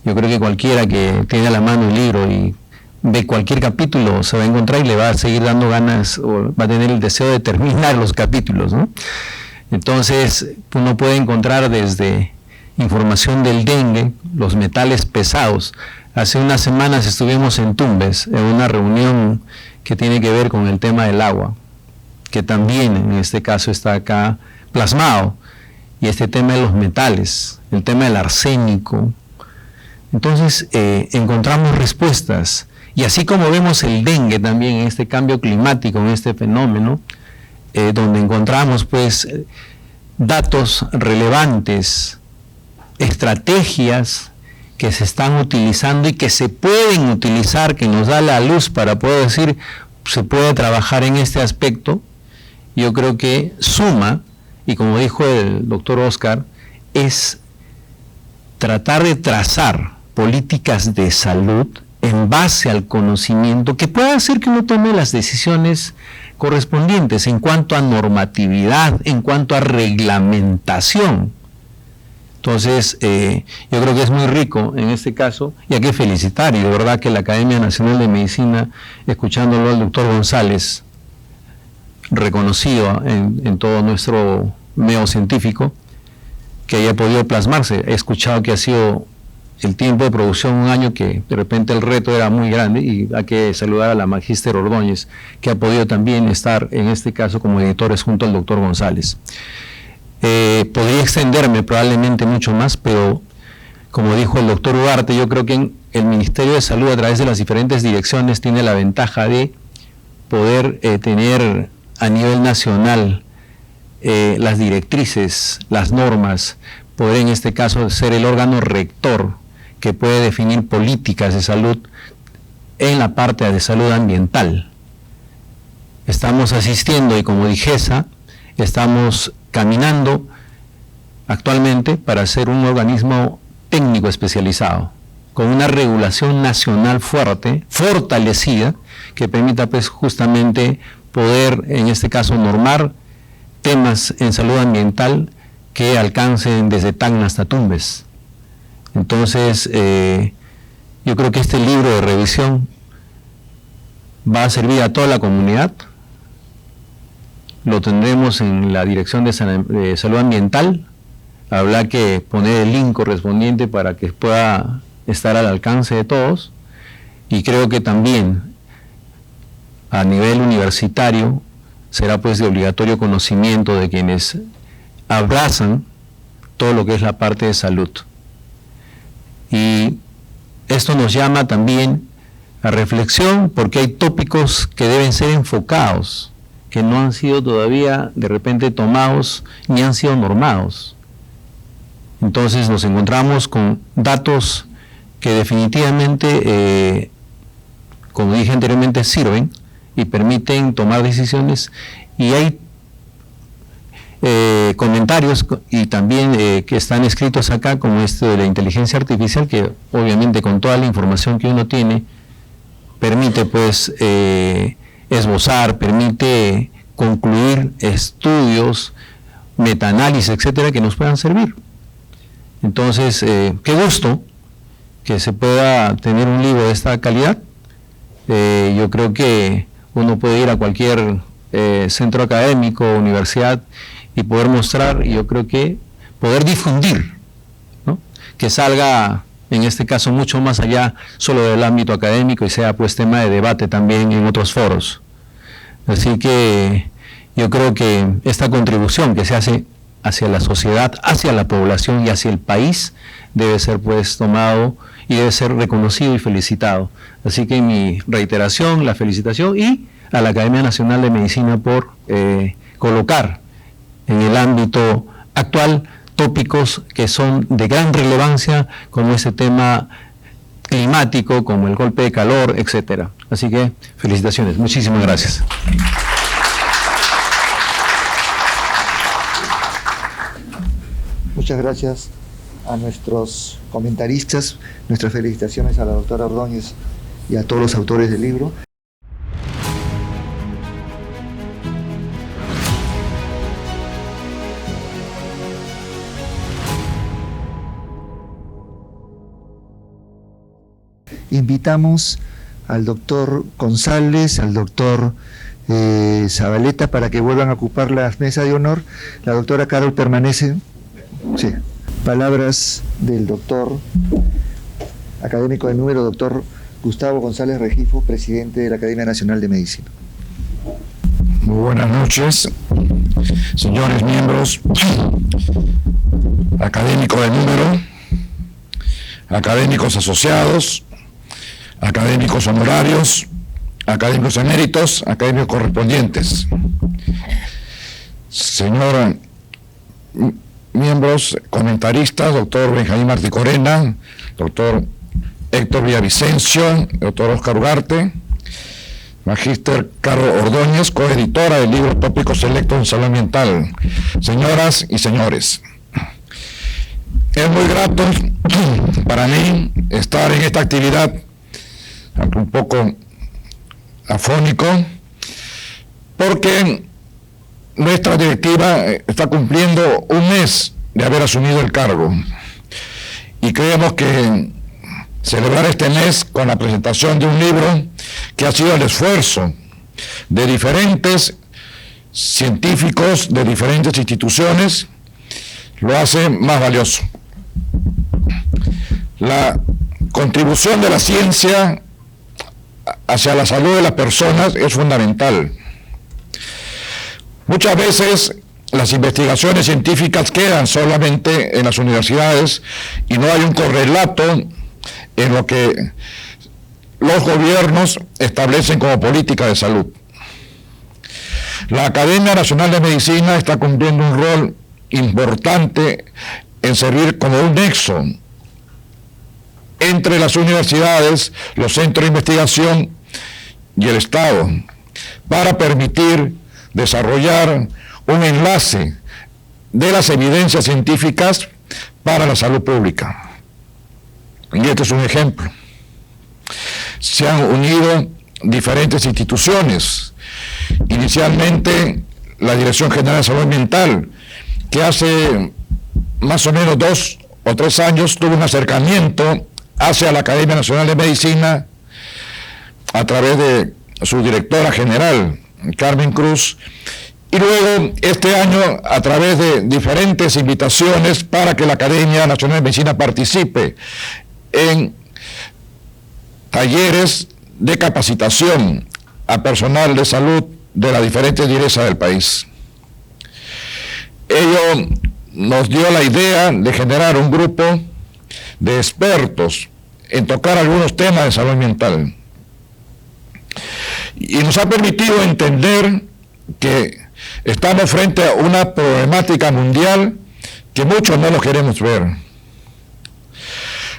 [SPEAKER 5] Yo creo que cualquiera que tiene a la mano el libro y ve cualquier capítulo se va a encontrar y le va a seguir dando ganas o va a tener el deseo de terminar los capítulos, ¿no? Entonces uno puede encontrar desde información del dengue, los metales pesados. Hace unas semanas estuvimos en Tumbes en una reunión que tiene que ver con el tema del agua, que también en este caso está acá plasmado, y este tema de los metales, el tema del arsénico. Entonces encontramos respuestas, y así como vemos el dengue también en este cambio climático, en este fenómeno, donde encontramos pues datos relevantes, estrategias que se están utilizando y que se pueden utilizar, que nos da la luz para poder decir, se puede trabajar en este aspecto. Yo creo que suma, y como dijo el doctor Oscar, es tratar de trazar políticas de salud en base al conocimiento que pueda hacer que uno tome las decisiones correspondientes en cuanto a normatividad, en cuanto a reglamentación. Entonces, yo creo que es muy rico en este caso, y hay que felicitar, y de verdad que la Academia Nacional de Medicina, escuchándolo al doctor González, reconocido en todo nuestro medio científico, que haya podido plasmarse. He escuchado que ha sido el tiempo de producción un año que de repente el reto era muy grande, y hay que saludar a la magíster Ordóñez, que ha podido también estar en este caso como editores junto al doctor González. Podría extenderme probablemente mucho más, pero como dijo el doctor Ugarte, yo creo que el Ministerio de Salud a través de las diferentes direcciones tiene la ventaja de poder tener a nivel nacional las directrices, las normas, poder en este caso ser el órgano rector que puede definir políticas de salud en la parte de salud ambiental. Estamos asistiendo, y como DIGESA, estamos caminando actualmente para ser un organismo técnico especializado, con una regulación nacional fuerte, fortalecida, que permita pues justamente poder, en este caso, normar temas en salud ambiental que alcancen desde Tacna hasta Tumbes. Entonces, yo creo que este libro de revisión va a servir a toda la comunidad. Lo tendremos en la Dirección de Salud Ambiental. Habrá que poner el link correspondiente para que pueda estar al alcance de todos. Y creo que también a nivel universitario será pues de obligatorio conocimiento de quienes abrazan todo lo que es la parte de salud. Y esto nos llama también a reflexión, porque hay tópicos que deben ser enfocados, que no han sido todavía de repente tomados ni han sido normados. Entonces nos encontramos con datos que definitivamente como dije anteriormente, sirven y permiten tomar decisiones, y hay comentarios y también que están escritos acá, como este de la inteligencia artificial, que obviamente con toda la información que uno tiene permite pues esbozar, permite concluir estudios, metaanálisis, etcétera, que nos puedan servir. Entonces, qué gusto que se pueda tener un libro de esta calidad. Yo creo que uno puede ir a cualquier centro académico, universidad, y poder mostrar, y yo creo que poder difundir, ¿no? Que salga, en este caso, mucho más allá solo del ámbito académico y sea pues tema de debate también en otros foros. Así que yo creo que esta contribución que se hace hacia la sociedad, hacia la población y hacia el país debe ser pues tomado y debe ser reconocido y felicitado. Así que mi reiteración, la felicitación, y a la Academia Nacional de Medicina por colocar en el ámbito actual tópicos que son de gran relevancia, como ese tema climático, como el golpe de calor, etcétera. Así que felicitaciones, muchísimas gracias.
[SPEAKER 1] Muchas gracias a nuestros comentaristas, nuestras felicitaciones a la doctora Ordóñez y a todos los autores del libro. Invitamos al doctor González, al doctor Zabaleta, para que vuelvan a ocupar la mesa de honor. La doctora Carol permanece. Sí. Palabras del doctor académico de número, doctor Gustavo González Regifo, presidente de la Academia Nacional de Medicina.
[SPEAKER 6] Muy buenas noches, señores miembros, académicos de número, académicos asociados, académicos honorarios, académicos eméritos, académicos correspondientes. Señor miembros, comentaristas, doctor Benjamín Martí Corena, doctor Héctor Villavicencio, doctor Oscar Ugarte, magíster Carlos Ordóñez, coeditora del libro Tópicos Selectos en Salud Ambiental. Señoras y señores, es muy grato para mí estar en esta actividad, aunque un poco afónico, porque nuestra directiva está cumpliendo un mes de haber asumido el cargo, y creemos que celebrar este mes con la presentación de un libro que ha sido el esfuerzo de diferentes científicos de diferentes instituciones lo hace más valioso. La contribución de la ciencia hacia la salud de las personas es fundamental. Muchas veces las investigaciones científicas quedan solamente en las universidades y no hay un correlato en lo que los gobiernos establecen como política de salud. La Academia Nacional de Medicina está cumpliendo un rol importante en servir como un nexo entre las universidades, los centros de investigación y el Estado, para permitir desarrollar un enlace de las evidencias científicas para la salud pública. Y este es un ejemplo. Se han unido diferentes instituciones. Inicialmente, la Dirección General de Salud Ambiental, que hace más o menos 2 o 3 años tuvo un acercamiento hacia la Academia Nacional de Medicina a través de su directora general, Carmen Cruz, y luego este año a través de diferentes invitaciones para que la Academia Nacional de Medicina participe en talleres de capacitación a personal de salud de las diferentes direcciones del país. Ello nos dio la idea de generar un grupo de expertos en tocar algunos temas de salud ambiental, y nos ha permitido entender que estamos frente a una problemática mundial que muchos no lo queremos ver.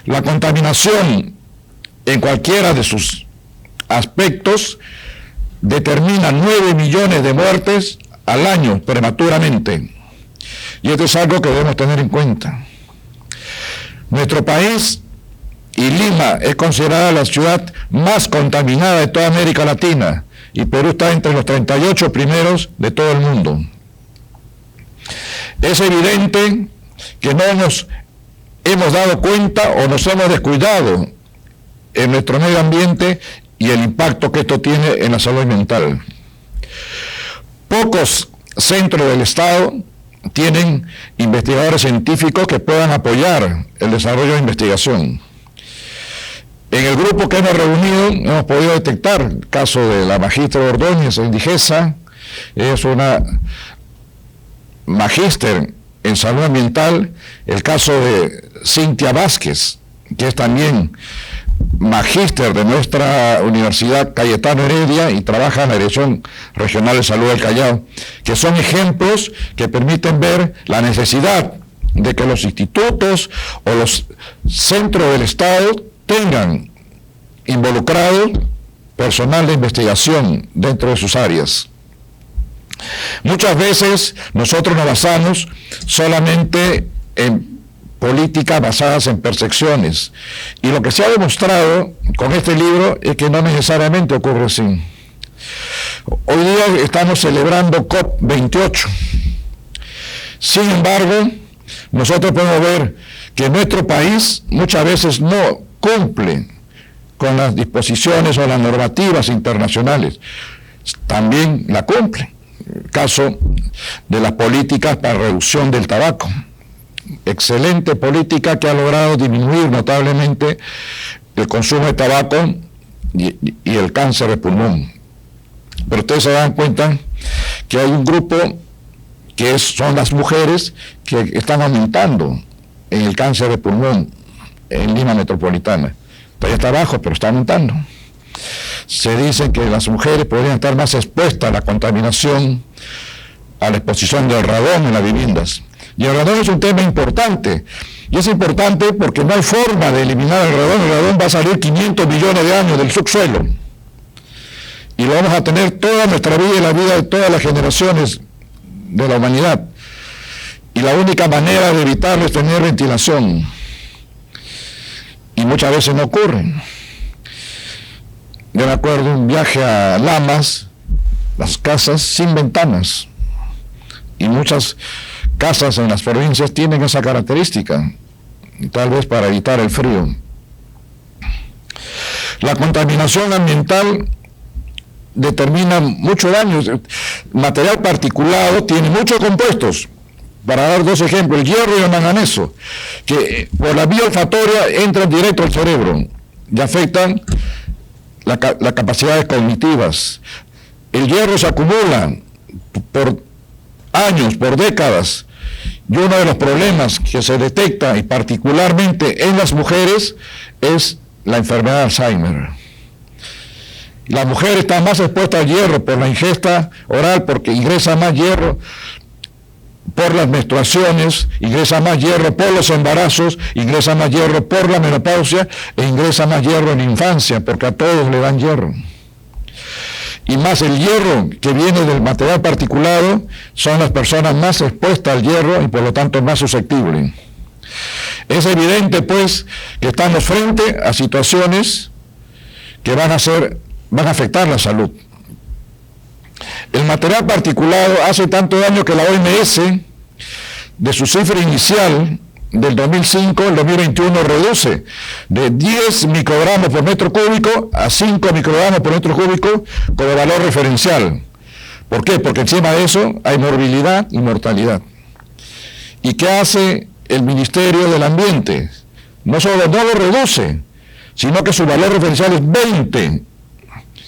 [SPEAKER 6] La contaminación en cualquiera de sus aspectos determinan 9 millones de muertes al año prematuramente. Y esto es algo que debemos tener en cuenta. Nuestro país y Lima es considerada la ciudad más contaminada de toda América Latina y Perú está entre los 38 primeros de todo el mundo. Es evidente que no nos hemos dado cuenta o nos hemos descuidado en nuestro medio ambiente y el impacto que esto tiene en la salud mental. Pocos centros del Estado tienen investigadores científicos que puedan apoyar el desarrollo de investigación. En el grupo que hemos reunido hemos podido detectar el caso de la magíster Ordóñez en Digesa. Es una magíster en salud ambiental. El caso de Cintia Vázquez, que es también magíster de nuestra Universidad Cayetano Heredia y trabaja en la Dirección Regional de Salud del Callao, que son ejemplos que permiten ver la necesidad de que los institutos o los centros del Estado tengan involucrado personal de investigación dentro de sus áreas. Muchas veces nosotros nos basamos solamente en políticas basadas en percepciones, y lo que se ha demostrado con este libro es que no necesariamente ocurre así. Hoy día estamos celebrando COP28. Sin embargo, nosotros podemos ver que nuestro país muchas veces no cumple con las disposiciones o las normativas internacionales. También la cumple. El caso de las políticas para reducción del tabaco. Excelente política que ha logrado disminuir notablemente el consumo de tabaco y el cáncer de pulmón. Pero ustedes se dan cuenta que hay un grupo que son las mujeres que están aumentando en el cáncer de pulmón en Lima metropolitana. Todavía está bajo, pero está aumentando. Se dice que las mujeres podrían estar más expuestas a la contaminación, a la exposición del radón en las viviendas. Y el radón es un tema importante. Y es importante porque no hay forma de eliminar el radón. El radón va a salir 500 millones de años del subsuelo. Y lo vamos a tener toda nuestra vida y la vida de todas las generaciones de la humanidad. Y la única manera de evitarlo es tener ventilación. Y muchas veces no ocurre. Yo me acuerdo de un viaje a Lamas, las casas sin ventanas. Y muchas casas en las provincias tienen esa característica, tal vez para evitar el frío. La contaminación ambiental determina mucho daño. Material particulado tiene muchos compuestos. Para dar dos ejemplos, el hierro y el manganeso, que por la vía olfatoria entran directo al cerebro y afectan las capacidades cognitivas. El hierro se acumula por años, por décadas, y uno de los problemas que se detecta, y particularmente en las mujeres, es la enfermedad de Alzheimer. La mujer está más expuesta al hierro por la ingesta oral, porque ingresa más hierro por las menstruaciones, ingresa más hierro por los embarazos, ingresa más hierro por la menopausia, e ingresa más hierro en la infancia, porque a todos le dan hierro. Y más el hierro que viene del material particulado, son las personas más expuestas al hierro y por lo tanto más susceptibles. Es evidente pues que estamos frente a situaciones que van a afectar la salud. El material particulado hace tanto daño que la OMS, de su cifra inicial del 2005 al 2021, reduce de 10 microgramos por metro cúbico a 5 microgramos por metro cúbico como valor referencial. ¿Por qué? Porque encima de eso hay morbilidad y mortalidad. ¿Y qué hace el Ministerio del Ambiente? No solo no lo reduce, sino que su valor referencial es 20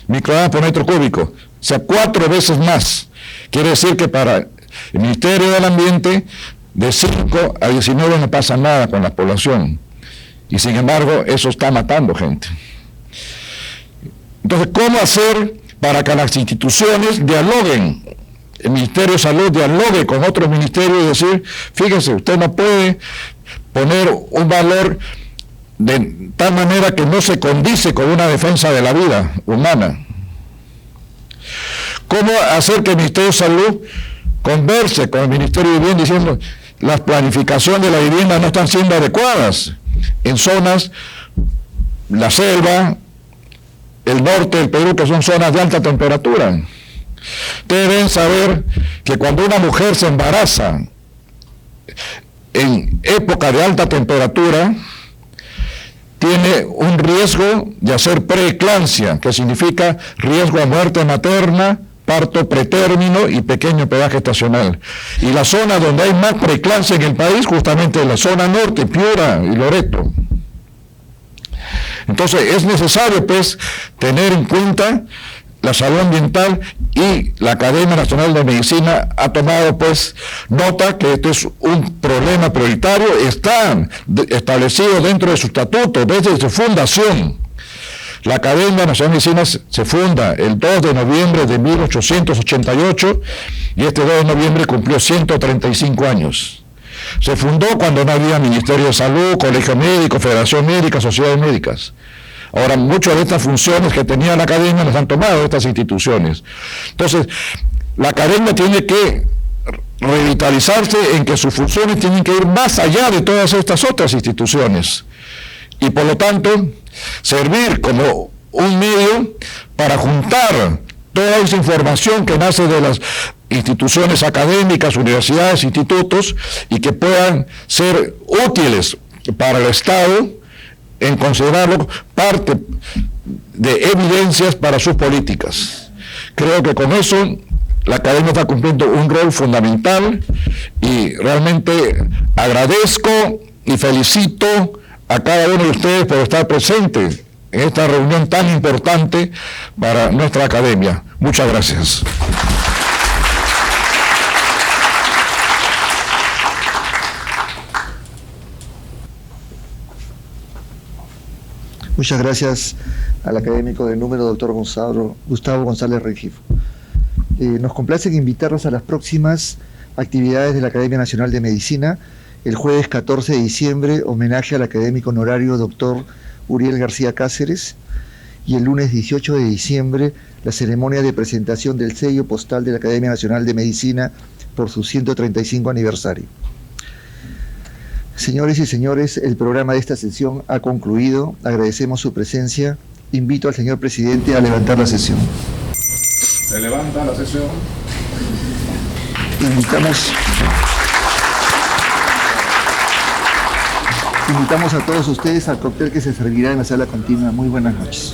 [SPEAKER 6] microgramos por metro cúbico, o sea, 4 veces más. Quiere decir que para el Ministerio del Ambiente, de 5 a 19 no pasa nada con la población. Y sin embargo, eso está matando gente. Entonces, ¿cómo hacer para que las instituciones dialoguen? El Ministerio de Salud dialogue con otros ministerios y decir, fíjese, usted no puede poner un valor de tal manera que no se condice con una defensa de la vida humana. ¿Cómo hacer que el Ministerio de Salud converse con el Ministerio de Vivienda diciendo las planificaciones de la vivienda no están siendo adecuadas en zonas, la selva, el norte del Perú, que son zonas de alta temperatura? Ustedes deben saber que cuando una mujer se embaraza en época de alta temperatura, tiene un riesgo de hacer preeclampsia, que significa riesgo de muerte materna, parto pretérmino y pequeño pedaje estacional. Y la zona donde hay más preeclampsia en el país, justamente es la zona norte, Piura y Loreto. Entonces es necesario pues tener en cuenta la salud ambiental, y la Academia Nacional de Medicina ha tomado pues nota que este es un problema prioritario, está establecido dentro de su estatuto, desde su fundación. La Academia Nacional de Medicina se funda el 2 de noviembre de 1888 y este 2 de noviembre cumplió 135 años. Se fundó cuando no había Ministerio de Salud, Colegio Médico, Federación Médica, Sociedades Médicas. Ahora, muchas de estas funciones que tenía la Academia las han tomado estas instituciones. Entonces, la Academia tiene que revitalizarse en que sus funciones tienen que ir más allá de todas estas otras instituciones. Y por lo tanto, servir como un medio para juntar toda esa información que nace de las instituciones académicas, universidades, institutos, y que puedan ser útiles para el Estado, en considerarlo parte de evidencias para sus políticas. Creo que con eso la Academia está cumpliendo un rol fundamental y realmente agradezco y felicito a cada uno de ustedes por estar presente en esta reunión tan importante para nuestra Academia. Muchas gracias.
[SPEAKER 1] Muchas gracias al académico de número, doctor Gustavo González Rengifo. Nos complace invitarlos a las próximas actividades de la Academia Nacional de Medicina. El jueves 14 de diciembre, homenaje al académico honorario doctor Uriel García Cáceres, y el lunes 18 de diciembre, la ceremonia de presentación del sello postal de la Academia Nacional de Medicina por su 135 aniversario. Señores y señores, el programa de esta sesión ha concluido. Agradecemos su presencia. Invito al señor presidente a levantar la sesión.
[SPEAKER 6] Se levanta la sesión.
[SPEAKER 1] Invitamos a todos ustedes al cóctel que se servirá en la sala continua. Muy buenas noches.